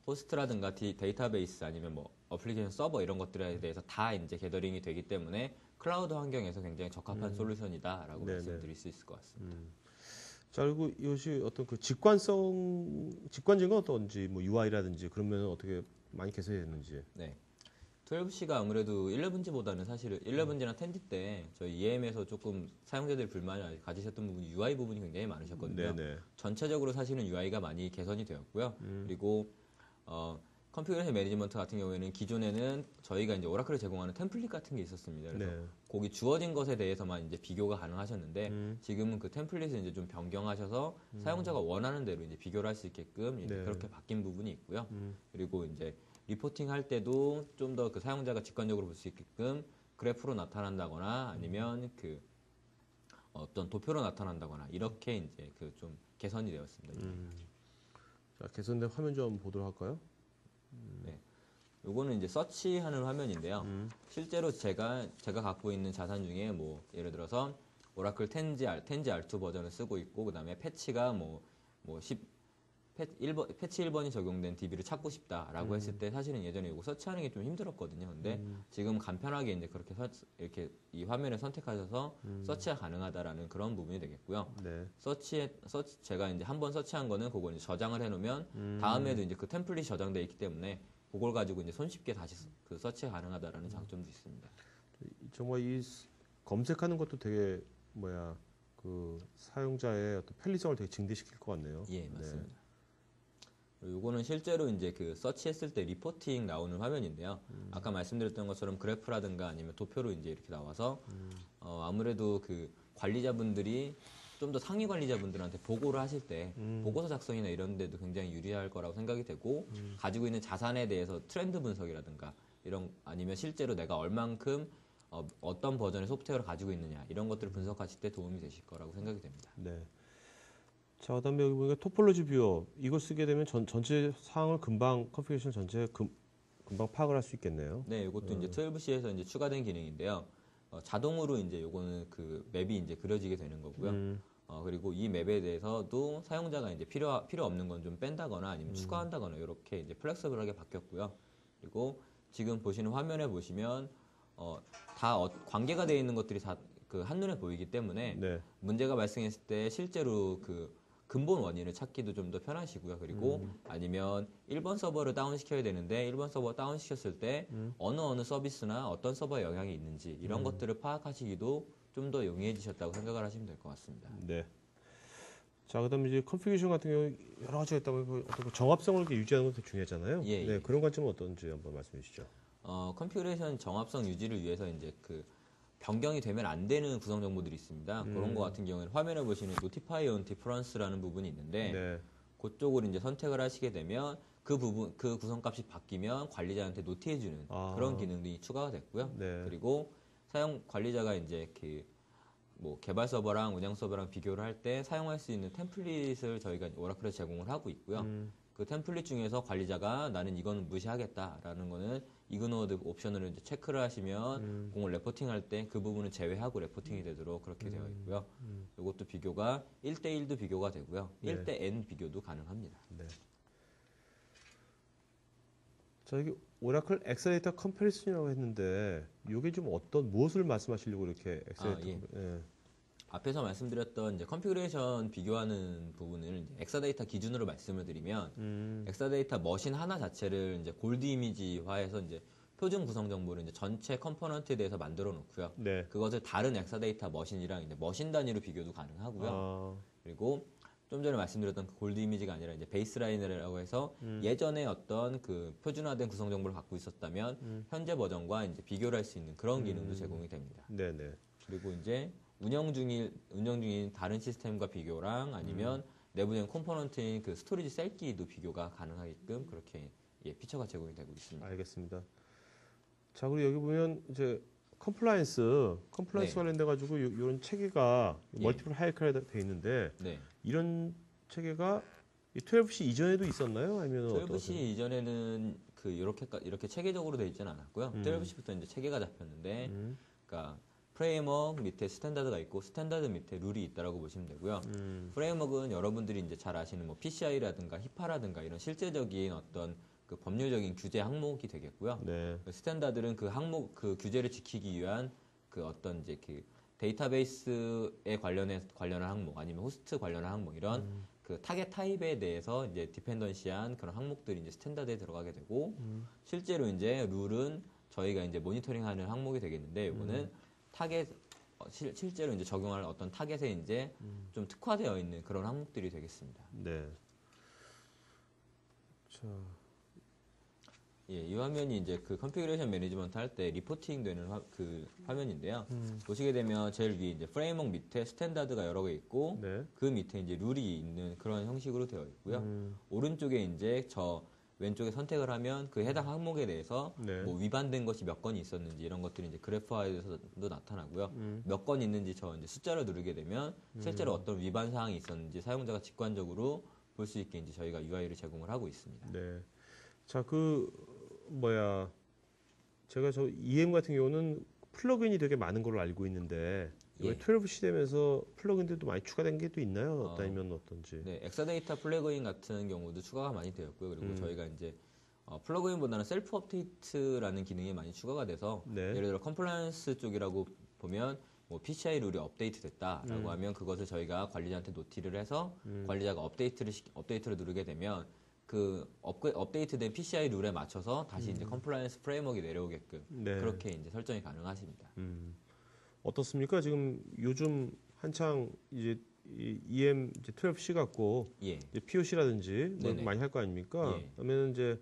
호스트라든가 데이터베이스 아니면 뭐 어플리케이션 서버 이런 것들에 대해서 다 이제 게더링이 되기 때문에 클라우드 환경에서 굉장히 적합한 솔루션이다라고 네네. 말씀드릴 수 있을 것 같습니다. 자, 그리고 이것이 어떤 그 직관적인 건 어떤지, 뭐 UI라든지 그러면 어떻게 많이 개선이 됐는지. 네. 12C가 아무래도 11G보다는 사실은 11G나 10G 때 저희 EM에서 조금 사용자들이 불만을 가지셨던 부분이 UI 부분이 굉장히 많으셨거든요. 네네. 전체적으로 사실은 UI가 많이 개선이 되었고요. 그리고 컨피그레이션 매니지먼트 같은 경우에는 기존에는 저희가 이제 오라클을 제공하는 템플릿 같은 게 있었습니다. 그래서 네. 거기 주어진 것에 대해서만 이제 비교가 가능하셨는데 지금은 그 템플릿을 이제 좀 변경하셔서 사용자가 원하는 대로 이제 비교를 할 수 있게끔 이제 네. 그렇게 바뀐 부분이 있고요. 그리고 이제 리포팅 할 때도 좀 더 그 사용자가 직관적으로 볼 수 있게끔 그래프로 나타난다거나 아니면 그 어떤 도표로 나타난다거나 이렇게 이제 그 좀 개선이 되었습니다. 자, 개선된 화면 좀 보도록 할까요? 네. 요거는 이제 서치하는 화면인데요. 실제로 제가 갖고 있는 자산 중에 뭐 예를 들어서 오라클 10G R2 버전을 쓰고 있고 그다음에 패치가 패치 1번이 적용된 DB를 찾고 싶다라고 했을 때 사실은 예전에 이거 서치하는 게 좀 힘들었거든요. 근데 지금 간편하게 이제 그렇게 이렇게 이 화면을 선택하셔서 서치가 가능하다라는 그런 부분이 되겠고요. 네. 제가 이제 한번 서치한 거는 그걸 이제 저장을 해놓으면 다음에도 이제 그 템플릿이 저장되어 있기 때문에 그걸 가지고 이제 손쉽게 다시 그 서치가 가능하다라는 장점도 있습니다. 정말 이 검색하는 것도 되게 그 사용자의 어떤 편리성을 되게 증대시킬 것 같네요. 예, 맞습니다. 요거는 실제로 이제 그 서치했을 때 리포팅 나오는 화면인데요. 아까 말씀드렸던 것처럼 그래프라든가 아니면 도표로 이제 이렇게 나와서 아무래도 그 관리자분들이 좀 더 상위 관리자분들한테 보고를 하실 때 보고서 작성이나 이런 데도 굉장히 유리할 거라고 생각이 되고 가지고 있는 자산에 대해서 트렌드 분석이라든가 이런 아니면 실제로 내가 얼만큼 어떤 버전의 소프트웨어를 가지고 있느냐 이런 것들을 분석하실 때 도움이 되실 거라고 생각이 됩니다. 네. 자, 그다음에 여기 보니까 토폴로지 뷰어 이걸 쓰게 되면 전체 상황을 금방 컨피그레이션 전체 금방 파악을 할 수 있겠네요. 네, 이것도 이제 12C에서 이제 추가된 기능인데요. 자동으로 이제 요거는 그 맵이 이제 그려지게 되는 거고요. 그리고 이 맵에 대해서도 사용자가 이제 필요 없는 건 좀 뺀다거나 아니면 추가한다거나 이렇게 이제 플렉서블하게 바뀌었고요. 그리고 지금 보시는 화면에 보시면 다 관계가 되어 있는 것들이 다 그 한눈에 보이기 때문에 네. 문제가 발생했을 때 실제로 그 근본 원인을 찾기도 좀 더 편하시고요. 그리고 아니면 1번 서버를 다운시켜야 되는데 1번 서버 다운시켰을 때 어느 서비스나 어떤 서버에 영향이 있는지 이런 것들을 파악하시기도 좀 더 용이해지셨다고 생각을 하시면 될 것 같습니다. 네. 자, 그다음에 이제 컨피그레이션 같은 경우 여러 가지가 있다고 해서 어떤 그 정합성을 이렇게 유지하는 것도 중요하잖아요. 예, 네, 예. 그런 관점은 어떤지 한번 말씀해 주시죠. 컨피그레이션 정합성 유지를 위해서 이제 그 변경이 되면 안 되는 구성 정보들이 있습니다. 그런 거 같은 경우에는 화면에 보시는 Notify on Difference라는 부분이 있는데 네. 그쪽을 이제 선택을 하시게 되면 그 구성값이 바뀌면 관리자한테 노티해주는 그런 기능이 추가가 됐고요. 네. 그리고 사용 관리자가 이제 뭐 개발 서버랑 운영 서버랑 비교를 할 때 사용할 수 있는 템플릿을 저희가 오라클에서 제공을 하고 있고요. 그 템플릿 중에서 관리자가 나는 이거는 무시하겠다라는 거는 이그노드 옵션으로 이제 체크를 하시면 공을 레포팅할 때 그 부분은 제외하고 레포팅이 되도록 그렇게 되어 있고요. 이것도 비교가 1대1도 비교가 되고요. 네. 1대 N 비교도 가능합니다. 네. 자, 여기 오라클 엑셀레이터 컴패리슨이라고 했는데 이게 좀 무엇을 말씀하시려고 이렇게 엑셀레이터 예. 예. 앞에서 말씀드렸던 이제 컨피그레이션 비교하는 부분을 이제 엑사데이터 기준으로 말씀을 드리면 엑사데이터 머신 하나 자체를 이제 골드 이미지화해서 이제 표준 구성 정보를 이제 전체 컴포넌트에 대해서 만들어 놓고요. 네. 그것을 다른 엑사데이터 머신이랑 이제 머신 단위로 비교도 가능하고요. 그리고 좀 전에 말씀드렸던 그 골드 이미지가 아니라 이제 베이스라인이라고 해서 예전에 어떤 그 표준화된 구성 정보를 갖고 있었다면 현재 버전과 이제 비교를 할 수 있는 그런 기능도 제공이 됩니다. 네, 네. 그리고 이제 운영 중인 다른 시스템과 비교랑 아니면 내부적인 컴포넌트인 그 스토리지 셀기도 비교가 가능하게끔 그렇게 피처가 제공이 되고 있습니다. 알겠습니다. 자, 그리고 여기 보면 이제 컴플라이언스 네. 관련돼 가지고 이런 체계가 예. 멀티플 하이어카리가 돼 있는데 네. 이런 체계가 이 12C 이전에도 있었나요? 아니면 12C 이전에는 그 이렇게 체계적으로 되어 있지는 않았고요. 12C부터 이제 체계가 잡혔는데, 그러니까 프레임워크 밑에 스탠다드가 있고 스탠다드 밑에 룰이 있다라고 보시면 되고요. 프레임워크는 여러분들이 이제 잘 아시는 뭐 PCI라든가 히파라든가 이런 실제적인 어떤 그 법률적인 규제 항목이 되겠고요. 네. 스탠다드는 그 항목 그 규제를 지키기 위한 그 어떤 이제 그 데이터베이스에 관련한 항목 아니면 호스트 관련한 항목 이런 그 타겟 타입에 대해서 이제 디펜던시한 그런 항목들이 이제 스탠다드에 들어가게 되고 실제로 이제 룰은 저희가 이제 모니터링하는 항목이 되겠는데 이거는 타겟 실제로 이제 적용할 어떤 타겟에 이제 좀 특화되어 있는 그런 항목들이 되겠습니다. 네. 자, 예, 이 화면이 이제 그 컨피그레이션 매니지먼트 할 때 리포팅 되는 그 화면인데요. 보시게 되면 제일 위에 이제 프레임워크 밑에 스탠다드가 여러 개 있고 네. 그 밑에 이제 룰이 있는 그런 형식으로 되어 있고요. 오른쪽에 이제 저 왼쪽에 선택을 하면 그 해당 항목에 대해서 네. 뭐 위반된 것이 몇 건이 있었는지 이런 것들이 이제 그래프화에서도 나타나고요. 몇 건 있는지 저 이제 숫자를 누르게 되면 실제로 어떤 위반 사항이 있었는지 사용자가 직관적으로 볼 수 있게 이제 저희가 UI를 제공을 하고 있습니다. 네. 자, 제가 저 EM 같은 경우는 플러그인이 되게 많은 걸로 알고 있는데 이번에 예. 12C 되면서 플러그인들도 많이 추가된 게 또 있나요? 아니면 어떤지? 네, 엑사데이터 플러그인 같은 경우도 추가가 많이 되었고요. 그리고 저희가 이제 플러그인보다는 셀프 업데이트라는 기능이 많이 추가가 돼서 네. 예를 들어 컴플라이언스 쪽이라고 보면 뭐 PCI 룰이 업데이트 됐다라고 하면 그것을 저희가 관리자한테 노티를 해서 관리자가 업데이트를 누르게 되면 그 업데이트된 PCI 룰에 맞춰서 다시 이제 컴플라이언스 프레임워크가 내려오게끔 네. 그렇게 이제 설정이 가능하십니다. 어떻습니까? 지금 요즘 한창 이제 이 EM 이제 12C 갖고 예. 이제 POC라든지 뭐 네네. 많이 할 거 아닙니까? 예. 그러면 이제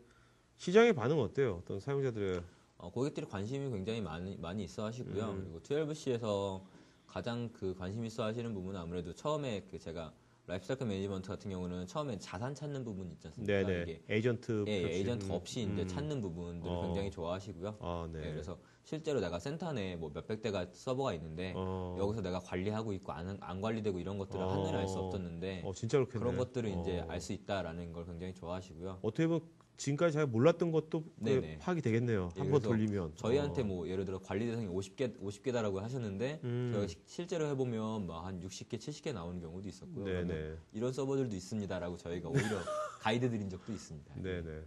시장의 반응 어때요? 어떤 사용자들의 고객들이 관심이 굉장히 많이 있어 하시고요. 그리고 12C에서 가장 그 관심 있어 하시는 부분은 아무래도 처음에 그 제가 라이프사이클 매니지먼트 같은 경우는 처음에 자산 찾는 부분 있지 않습니까? 네네. 이게 에이전트 에이전트 없이 이제 찾는 부분들을 어. 굉장히 좋아하시고요. 아, 네. 그래서 실제로 내가 센터 내에 뭐 몇백 대가 서버가 있는데 여기서 내가 관리하고 있고 안 관리되고 이런 것들을 한눈에 알 수 없었는데 진짜 그렇겠네. 그런 것들을 이제 알 수 있다라는 걸 굉장히 좋아하시고요. 어떻게 보면 지금까지 자기가 몰랐던 것도 네네. 파악이 되겠네요. 예, 한 번 그래서 돌리면. 저희한테 뭐 예를 들어 관리 대상이 50개다라고 하셨는데 저희가 실제로 해보면 뭐 한 60개, 70개 나오는 경우도 있었고요. 네네. 그러면 이런 서버들도 있습니다라고 저희가 오히려 가이드 드린 적도 있습니다. 네네.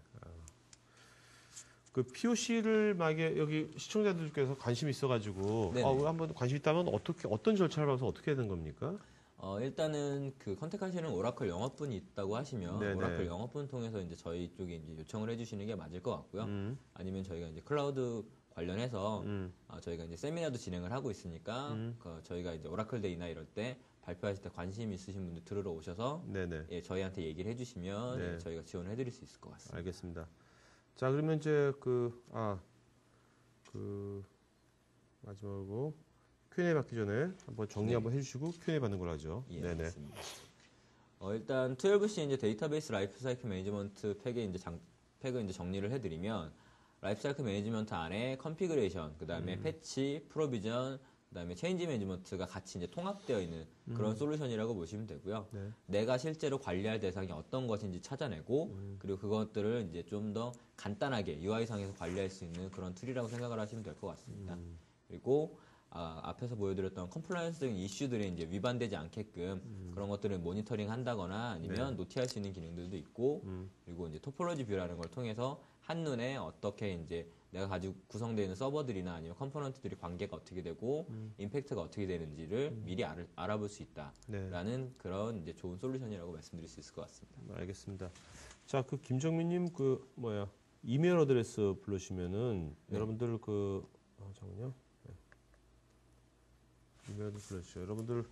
그 POC를 만약에 여기 시청자들께서 관심이 있어가지고 네네. 한번 관심 있다면 어떤 절차를 밟아서 어떻게 되는 겁니까? 일단은 그 컨택하시는 오라클 영업분이 있다고 하시면 네네. 오라클 영업분 통해서 이제 저희 쪽에 이제 요청을 해주시는 게 맞을 것 같고요. 아니면 저희가 이제 클라우드 관련해서 저희가 이제 세미나도 진행을 하고 있으니까 저희가 이제 오라클 데이나 이럴 때 발표하실 때 관심 있으신 분들 들으러 오셔서 네네. 예, 저희한테 얘기를 해주시면 네. 예, 저희가 지원을 해드릴 수 있을 것 같습니다. 알겠습니다. 자, 그러면 이제 마지막으로 Q&A 받기 전에 한번 정리 네. 한번 해주시고 Q&A 받는 걸로 하죠. 예, 네네. 알겠습니다. 일단 12C 이제 데이터베이스 라이프사이클 매니지먼트 팩의 이제 팩을 이제 정리를 해드리면 라이프사이클 매니지먼트 안에 컨피그레이션, 그 다음에 패치, 프로비전, 그 다음에 체인지 매니지먼트가 같이 이제 통합되어 있는 그런 솔루션이라고 보시면 되고요. 네. 내가 실제로 관리할 대상이 어떤 것인지 찾아내고 그리고 그것들을 이제 좀 더 간단하게 UI상에서 관리할 수 있는 그런 툴이라고 생각을 하시면 될 것 같습니다. 그리고 앞에서 보여드렸던 컴플라이언스적인 이슈들이 이제 위반되지 않게끔 그런 것들을 모니터링 한다거나 아니면 노티할 수 있는 기능들도 있고 그리고 이제 토폴로지 뷰라는 걸 통해서 한눈에 어떻게 이제 내가 가지고 구성되어 있는 서버들이나 아니면 컴포넌트들이 관계가 어떻게 되고 임팩트가 어떻게 되는지를 미리 알아볼 수 있다라는 네. 그런 이제 좋은 솔루션이라고 말씀드릴 수 있을 것 같습니다. 알겠습니다. 자, 그 김정민님 이메일 어드레스 불러주시면은 네. 여러분들 잠깐만요. 네. 이메일 어드레스 불러주시죠. 여러분들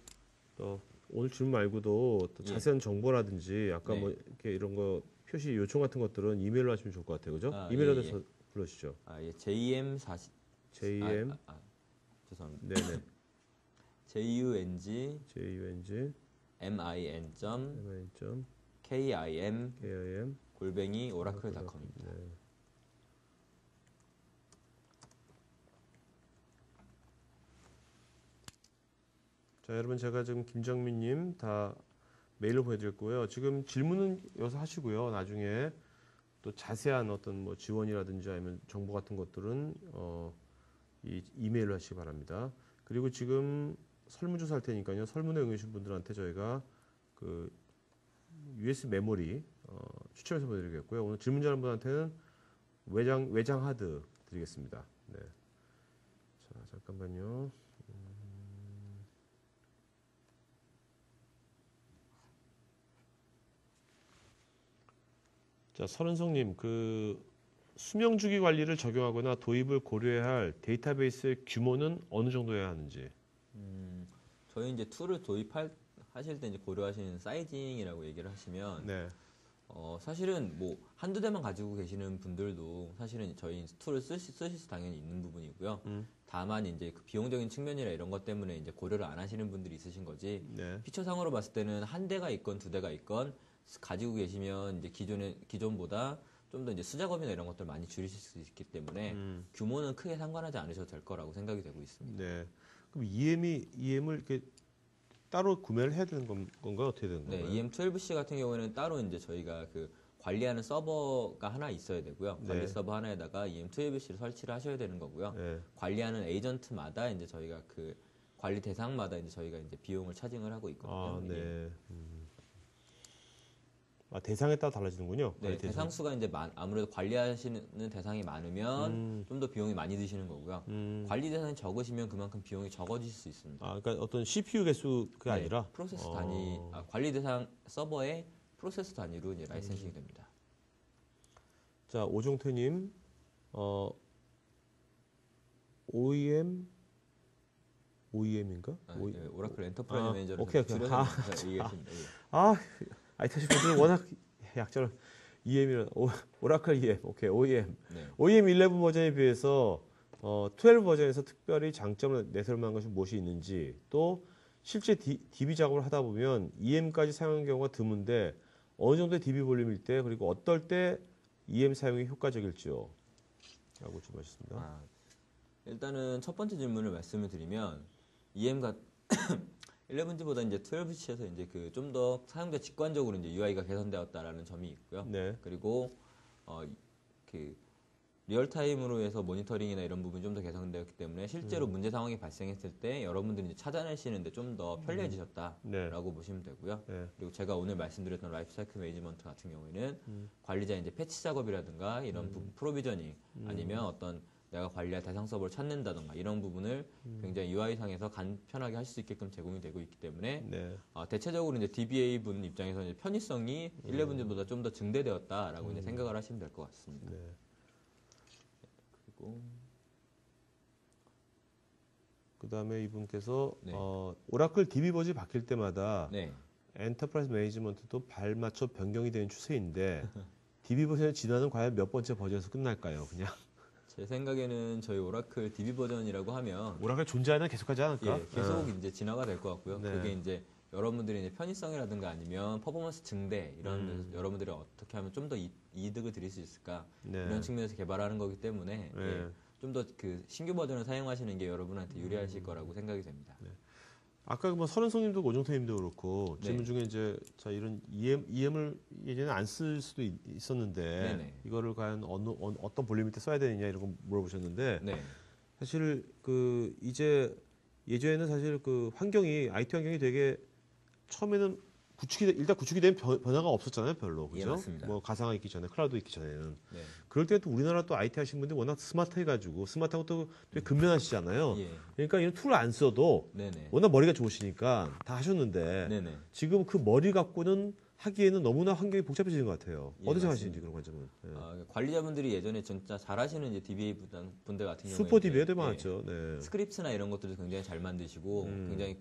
또 오늘 질문 말고도 또 예. 자세한 정보라든지 아까 네. 뭐 이렇게 이런 거 표시 요청 같은 것들은 이메일로 하시면 좋을 것 같아요. 그죠? 이메일 예, 어드레스 불러주시죠. 예, JM40 JM 죄송합니다. 네네. JUNG JUNG min.kim KIM 골뱅이 오라클.com입니다. 네. 자, 여러분 제가 지금 김정민님 다 메일로 보내드렸고요. 지금 질문은 여기서 하시고요. 나중에 또 자세한 어떤 뭐 지원이라든지 아니면 정보 같은 것들은 이 이메일로 하시기 바랍니다. 그리고 지금 설문조사 할 테니까요. 설문에 응해주신 분들한테 저희가 그 USB 메모리 추첨해서 보내드리겠고요. 오늘 질문 잘한 분한테는 외장 하드 드리겠습니다. 네. 자, 잠깐만요. 자, 설은성님, 그 수명 주기 관리를 적용하거나 도입을 고려해야 할 데이터베이스의 규모는 어느 정도여야 하는지. 저희 이제 툴을 하실 때 이제 고려하시는 사이징이라고 얘기를 하시면 네. 사실은 뭐 한두 대만 가지고 계시는 분들도 사실은 저희 툴을 쓰실 수 당연히 있는 부분이고요. 다만 이제 그 비용적인 측면이나 이런 것 때문에 이제 고려를 안 하시는 분들이 있으신 거지. 네. 피처상으로 봤을 때는 한 대가 있건 두 대가 있건 가지고 계시면 이제 기존보다 좀 더 이제 수작업이나 이런 것들 많이 줄이실 수 있기 때문에 규모는 크게 상관하지 않으셔도 될 거라고 생각이 되고 있습니다. 네. 그럼 EM을 이렇게 따로 구매를 해야 되는 건가요? 어떻게 되는 네, 건가요? EM12C 같은 경우에는 따로 이제 저희가 그 관리하는 서버가 하나 있어야 되고요. 관리 네. 서버 하나에다가 EM12C를 설치를 하셔야 되는 거고요. 네. 관리하는 에이전트마다 이제 저희가 그 관리 대상마다 이제 저희가 이제 비용을 차징을 하고 있거든요. 아, 예. 네. 대상에 따라 달라지는군요. 네, 관리 대상 수가 이제 아무래도 관리하시는 대상이 많으면 좀 더 비용이 많이 드시는 거고요. 관리 대상이 적으시면 그만큼 비용이 적어질 수 있습니다. 그러니까 어떤 CPU 개수가 네, 아니라 프로세스 단위, 관리 대상 서버의 프로세스 단위로 이제 라이센싱이 됩니다. 자, 오종태님, OEM인가? 네, 오라클 엔터프라이즈 매니저를 오케이. 줄여서 얘기했습니다. 예. IT 하신 분들은 워낙 약자로 EM이란 오라클 EM, 오케이, OEM. 네. OEM 11 버전에 비해서 12 버전에서 특별히 장점을 내세울 만한 것이 무엇이 있는지, 또 실제 DB 작업을 하다 보면 EM까지 사용하는 경우가 드문데 어느 정도의 DB 볼륨일 때 그리고 어떨 때 EM 사용이 효과적일지요? 라고 질문하셨습니다. 일단은 첫 번째 질문을 말씀을 드리면 EM가 11G보다 이제 12C에서 이제 그 좀 더 사용자 직관적으로 이제 UI가 개선되었다라는 점이 있고요. 네. 그리고 그 리얼타임으로 해서 모니터링이나 이런 부분이 좀 더 개선되었기 때문에 실제로 문제 상황이 발생했을 때 여러분들이 이제 찾아내시는데 좀 더 편리해지셨다라고 네. 보시면 되고요. 네. 그리고 제가 오늘 말씀드렸던 라이프 사이클 매니지먼트 같은 경우에는 관리자 이제 패치 작업이라든가 이런 프로비저닝 아니면 어떤 내가 관리할 대상 서버를 찾는다던가 이런 부분을 굉장히 UI상에서 간편하게 할 수 있게끔 제공이 되고 있기 때문에 네. 대체적으로 이제 DBA 분 입장에서 이제 편의성이 11G보다 좀 더 증대되었다라고 이제 생각을 하시면 될 것 같습니다. 네. 그리고 그다음에 이분께서 네. 오라클 DB 버전이 바뀔 때마다 네. 엔터프라이즈 매니지먼트도 발맞춰 변경이 되는 추세인데 DB 버전의 진화는 과연 몇 번째 버전에서 끝날까요? 그냥 제 생각에는 저희 오라클 DB 버전이라고 하면 오라클 존재하는 계속하지 않을까? 예, 계속 이제 진화가 될 것 같고요. 네. 그게 이제 여러분들이 이제 편의성이라든가 아니면 퍼포먼스 증대 이런 데서 여러분들이 어떻게 하면 좀 더 이득을 드릴 수 있을까 네. 이런 측면에서 개발하는 거기 때문에 네. 좀 더 그 신규 버전을 사용하시는 게 여러분한테 유리하실 거라고 생각이 됩니다. 아까 뭐 선은성님도 오정태님도 그렇고 네. 질문 중에 이제 자 이런 EM을 예전에 안 쓸 수도 있었는데 네네. 이거를 과연 어떤 볼륨일 때 써야 되느냐 이런 거 물어보셨는데 네. 사실 그 이제 예전에는 사실 그 환경이 IT 환경이 되게 처음에는 일단 구축이 된 변화가 없었잖아요, 별로. 예, 그죠? 맞습니다. 뭐 가상화 있기 전에, 클라우드 있기 전에는. 네. 그럴 때 또 우리나라 또 IT 하시는 분들이 워낙 스마트해가지고 스마트하고 또 되게 근면하시잖아요. 예. 그러니까 이런 툴을 안 써도 네네. 워낙 머리가 좋으시니까 다 하셨는데 네네. 지금 그 머리 갖고는 하기에는 너무나 환경이 복잡해지는 것 같아요. 예, 어떻게 맞습니다. 하시는지 그런 관점은. 예. 관리자분들이 예전에 진짜 잘하시는 이제 DBA 분들 같은 경우에 슈퍼 이제, DBA도 많았죠. 네. 스크립트나 이런 것들도 굉장히 잘 만드시고 굉장히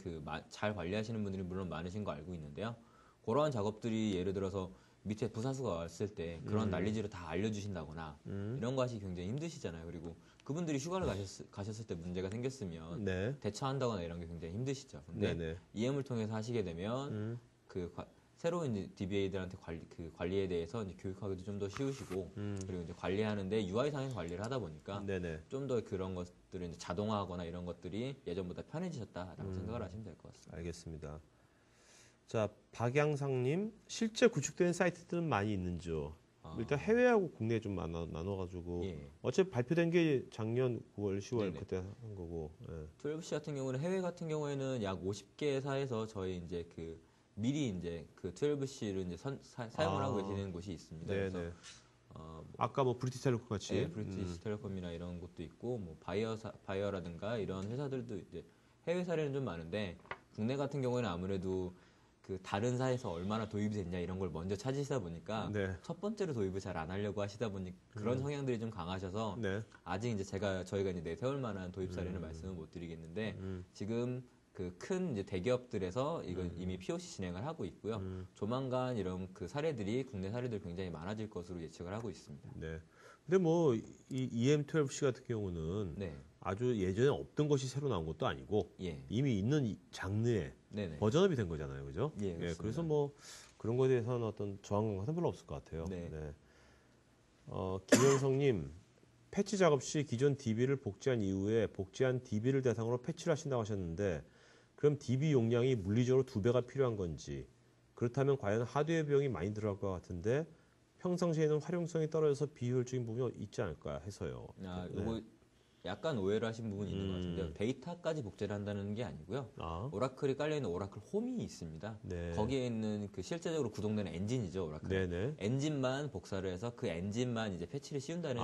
잘 관리하시는 분들이 물론 많으신 거 알고 있는데요. 그러한 작업들이 예를 들어서 밑에 부사수가 왔을 때 그런 난리지를 다 알려주신다거나 이런 거 하시기 굉장히 힘드시잖아요. 그리고 그분들이 휴가를 가셨을 때 문제가 생겼으면 네. 대처한다거나 이런 게 굉장히 힘드시죠. 근데 네네. EM을 통해서 하시게 되면 새로운 이제 DBA들한테 관리에 대해서 이제 교육하기도 좀 더 쉬우시고 그리고 이제 관리하는데 UI상에서 관리를 하다 보니까 네네. 좀 더 그런 것들을 이제 자동화하거나 이런 것들이 예전보다 편해지셨다라고 생각을 하시면 될 것 같습니다. 알겠습니다. 자, 박양상님, 실제 구축된 사이트들은 많이 있는지요? 일단 해외하고 국내 좀 나눠가지고 예. 어차피 발표된 게 작년 9월, 10월 네네. 그때 한 거고. 예. 12C 같은 경우는 해외 같은 경우에는 약 50개사에서 저희 이제 그 미리 이제 그 12C를 이제 사용을 하고 계시는 곳이 있습니다. 네네. 그래서 아까 뭐 브리티스텔레콤 같이. 네, 브리티시 텔레콤이나 이런 곳도 있고 뭐 바이어라든가 이런 회사들도 이제 해외 사례는 좀 많은데 국내 같은 경우에는 아무래도 그 다른 사에서 얼마나 도입이 됐냐 이런 걸 먼저 찾으시다 보니까 네. 첫 번째로 도입을 잘 안 하려고 하시다 보니 그런 성향들이 좀 강하셔서 네. 아직 이제 저희가 이제 내세울 만한 도입 사례는 말씀을 못 드리겠는데 지금 그 큰 이제 대기업들에서 이걸 이미 POC 진행을 하고 있고요. 조만간 이런 그 사례들이 국내 사례들 굉장히 많아질 것으로 예측을 하고 있습니다. 네. 근데 뭐 이 EM12C 같은 경우는 네, 아주 예전에 없던 것이 새로 나온 것도 아니고 예, 이미 있는 이 장르에 네네, 버전업이 된 거잖아요, 그죠? 예, 그렇습니다. 그래서 뭐 그런 거에 대해서는 어떤 저항 같은 별로 없을 것 같아요. 네. 김현성님, 패치 작업 시 기존 DB를 복제한 이후에 복제한 DB를 대상으로 패치를 하신다고 하셨는데, 그럼 DB 용량이 물리적으로 2배가 필요한 건지, 그렇다면 과연 하드웨어 비용이 많이 들어갈 것 같은데 평상시에는 활용성이 떨어져서 비효율적인 부분이 있지 않을까 해서요. 요거 약간 오해를 하신 부분이 있는 것 같은데요. 데이터까지 복제를 한다는 게 아니고요. 오라클이 깔려있는 오라클 홈이 있습니다. 네. 거기에 있는 그 실제적으로 구동되는 엔진이죠, 오라클. 네네. 엔진만 복사를 해서 그 엔진만 이제 패치를 씌운다는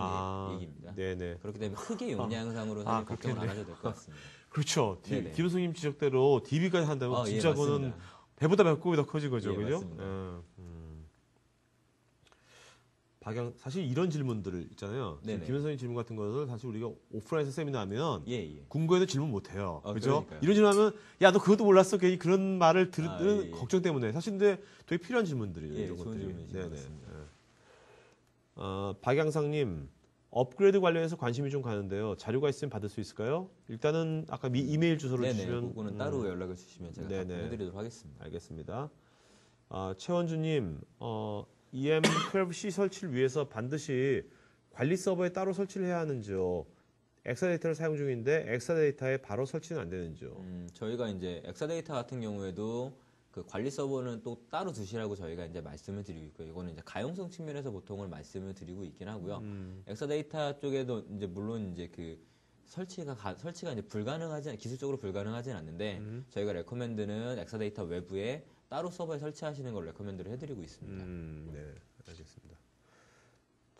얘기입니다. 네네. 그렇기 때문에 크게 용량상으로 사실 걱정을 안 하셔도 될 것 같습니다. 그렇죠. 네네. 김은성님 지적대로 DB까지 한다면 진짜 예, 그거는 맞습니다. 배보다 배꼽이 더 커진 거죠, 예, 그죠? 맞습니다. 사실 이런 질문들을 있잖아요. 지금 네네. 김현성님 질문 같은 것을 사실 우리가 오프라인에서 세미나 하면 예, 예. 궁금해도 질문 못 해요. 그죠? 그러니까요. 이런 질문하면 야, 너 그것도 몰랐어. 괜히 그런 말을 들은 예. 걱정 때문에 사실 근데 되게 필요한 질문들이에요. 예, 이런 좋은 것들이. 질문이신 것 같습니다. 박양상님, 업그레이드 관련해서 관심이 좀 가는데요. 자료가 있으면 받을 수 있을까요? 일단은 아까 이메일 주소를 네네. 주시면 그거는 따로 연락을 주시면 제가 네네. 답변해드리도록 하겠습니다. 알겠습니다. 최원주님, EM12C 설치를 위해서 반드시 관리 서버에 따로 설치를 해야 하는지요? 엑사데이터를 사용 중인데 엑사데이터에 바로 설치는 안 되는지요? 저희가 이제 엑사데이터 같은 경우에도 그 관리 서버는 또 따로 두시라고 저희가 이제 말씀을 드리고 있고요. 이거는 이제 가용성 측면에서 보통을 말씀을 드리고 있긴 하고요. 엑사데이터 쪽에도 이제 물론 이제 그 설치가 이제 기술적으로 불가능하진 않는데 저희가 레코멘드는 엑사데이터 외부에 따로 서버에 설치하시는 걸 레코멘드를 해드리고 있습니다. 네, 알겠습니다.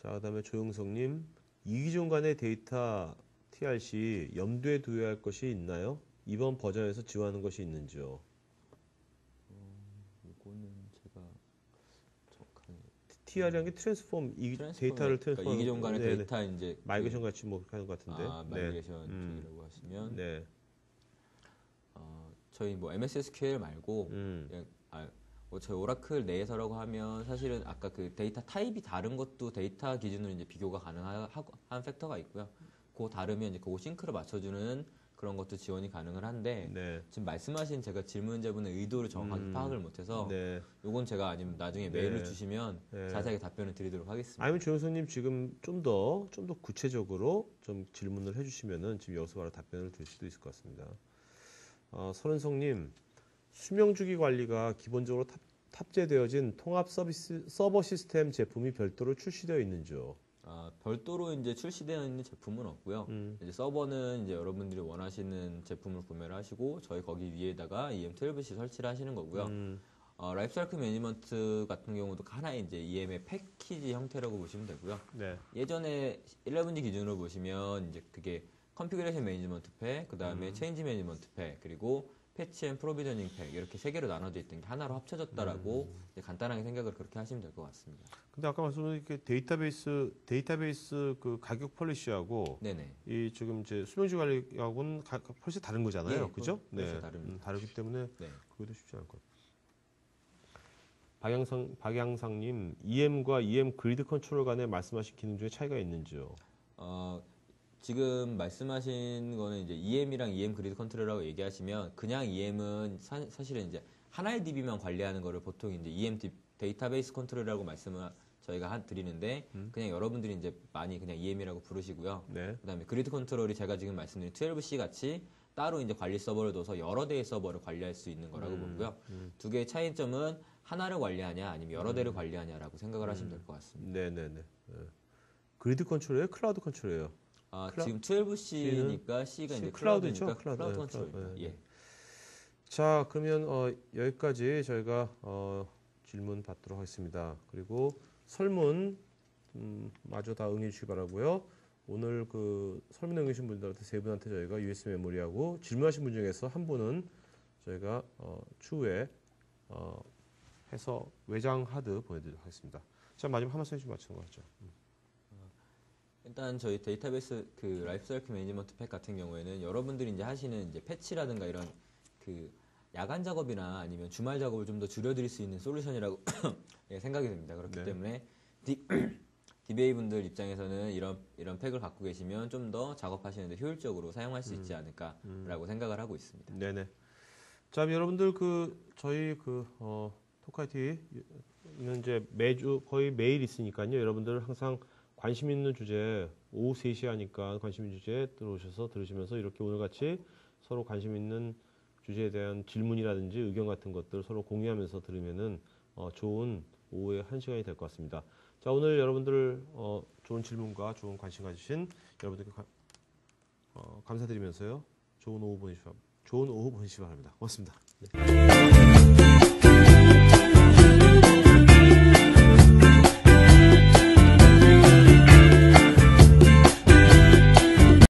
자, 그다음에 조영석님, 이기종 간의 데이터 TRC 염두에 두어야 할 것이 있나요? 이번 버전에서 지원하는 것이 있는지요? 이거는 제가 정확하게 TR이라는 게 트랜스폼, 데이터를 그러니까 이기종 간의 네네. 데이터 이제 마이그레이션 같이 뭐 그렇게 하는 것 같은데. 마이그레이션 쪽이라고 하시면 네. 저희 뭐 MS SQL 말고 그냥 저희 오라클 내에서라고 하면 사실은 아까 그 데이터 타입이 다른 것도 데이터 기준으로 이제 비교가 가능한 팩터가 있고요. 그 다르면 이제 그거 싱크를 맞춰주는 그런 것도 지원이 가능을 한데 네. 지금 말씀하신 제가 질문자분의 의도를 정확하게 파악을 못해서 네. 요건 제가 아니면 나중에 네. 메일을 주시면 네. 자세하게 답변을 드리도록 하겠습니다. 아니면 조영석님 지금 좀 더 구체적으로 좀 질문을 해주시면은 지금 여기서 바로 답변을 드릴 수도 있을 것 같습니다. 서른성님, 수명주기 관리가 기본적으로 탑재되어진 통합 서버 시스템 제품이 별도로 출시되어 있는지요? 별도로 이제 출시되어 있는 제품은 없고요. 이제 서버는 이제 여러분들이 원하시는 제품을 구매를 하시고 저희 거기 위에다가 EM12C 설치를 하시는 거고요. 라이프사이클 매니지먼트 같은 경우도 하나의 이제 EM의 패키지 형태라고 보시면 되고요. 네. 예전에 11G 기준으로 보시면 이제 그게 컨피그레이션 매니지먼트 팩, 그 다음에 체인지 매니지먼트 팩, 그리고 패치 앤 프로비저닝 팩 이렇게 세 개로 나눠져 있던 게 하나로 합쳐졌다라고 이제 간단하게 생각을 그렇게 하시면 될 것 같습니다. 근데 아까 말씀드린 그 데이터베이스 그 가격 폴리시하고 네네. 이 지금 이제 수명주 관리하고는 폴리시 다른 거잖아요, 예, 그죠? 폴리시가 다릅니다. 다르기 때문에 네. 그것도 쉽지 않을 것 같아요. 박양상님, EM과 EM 그리드 컨트롤 간에 말씀하신 기능 중에 차이가 있는지요? 지금 말씀하신 거는 이제 EM이랑 EM 그리드 컨트롤이라고 얘기하시면 그냥 EM은 사실은 이제 하나의 DB만 관리하는 거를 보통 이제 EM 데이터베이스 컨트롤이라고 말씀을 저희가 드리는데 그냥 여러분들이 이제 많이 그냥 EM이라고 부르시고요. 네. 그다음에 그리드 컨트롤이 제가 지금 말씀드린 12C 같이 따로 이제 관리 서버를 둬서 여러 대의 서버를 관리할 수 있는 거라고 보고요. 두 개의 차이점은 하나를 관리하냐 아니면 여러 대를 관리하냐라고 생각을 하시면 될 것 같습니다. 네네네. 그리드 컨트롤이에요? 클라우드 컨트롤이에요? 지금 12C니까 C가 이제 클라우드죠? 클라우드니까 클라우드 네, 컨트롤입니다. 예. 자, 그러면 여기까지 저희가 질문 받도록 하겠습니다. 그리고 설문 마저 다 응해 주시기 바라고요. 오늘 그 설문 응해주신 분들한테 세 분한테 저희가 USB 메모리하고 질문하신 분 중에서 한 분은 저희가 추후에 해서 외장 하드 보내드리도록 하겠습니다. 자, 마지막 한 말씀 좀 마치는 거 같죠? 일단 저희 데이터베이스 그 라이프사이클 매니지먼트 팩 같은 경우에는 여러분들이 이제 하시는 이제 패치라든가 이런 그 야간 작업이나 아니면 주말 작업을 좀 더 줄여드릴 수 있는 솔루션이라고 예, 생각이 됩니다. 그렇기 네. 때문에 DBA 분들 입장에서는 이런 팩을 갖고 계시면 좀 더 작업하시는데 효율적으로 사용할 수 있지 않을까라고 생각을 하고 있습니다. 네네. 자, 여러분들 저희 토크IT는 이제 매주 거의 매일 있으니까요. 여러분들 항상 관심 있는 주제 오후 3시 하니까 관심 있는 주제 들어오셔서 들으시면서 이렇게 오늘같이 서로 관심 있는 주제에 대한 질문이라든지 의견 같은 것들 서로 공유하면서 들으면은 좋은 오후의 1시간이 될 것 같습니다. 자, 오늘 여러분들 좋은 질문과 좋은 관심 가지신 여러분들께 감사드리면서요. 좋은 오후 보내시기 바랍니다. 고맙습니다. 네.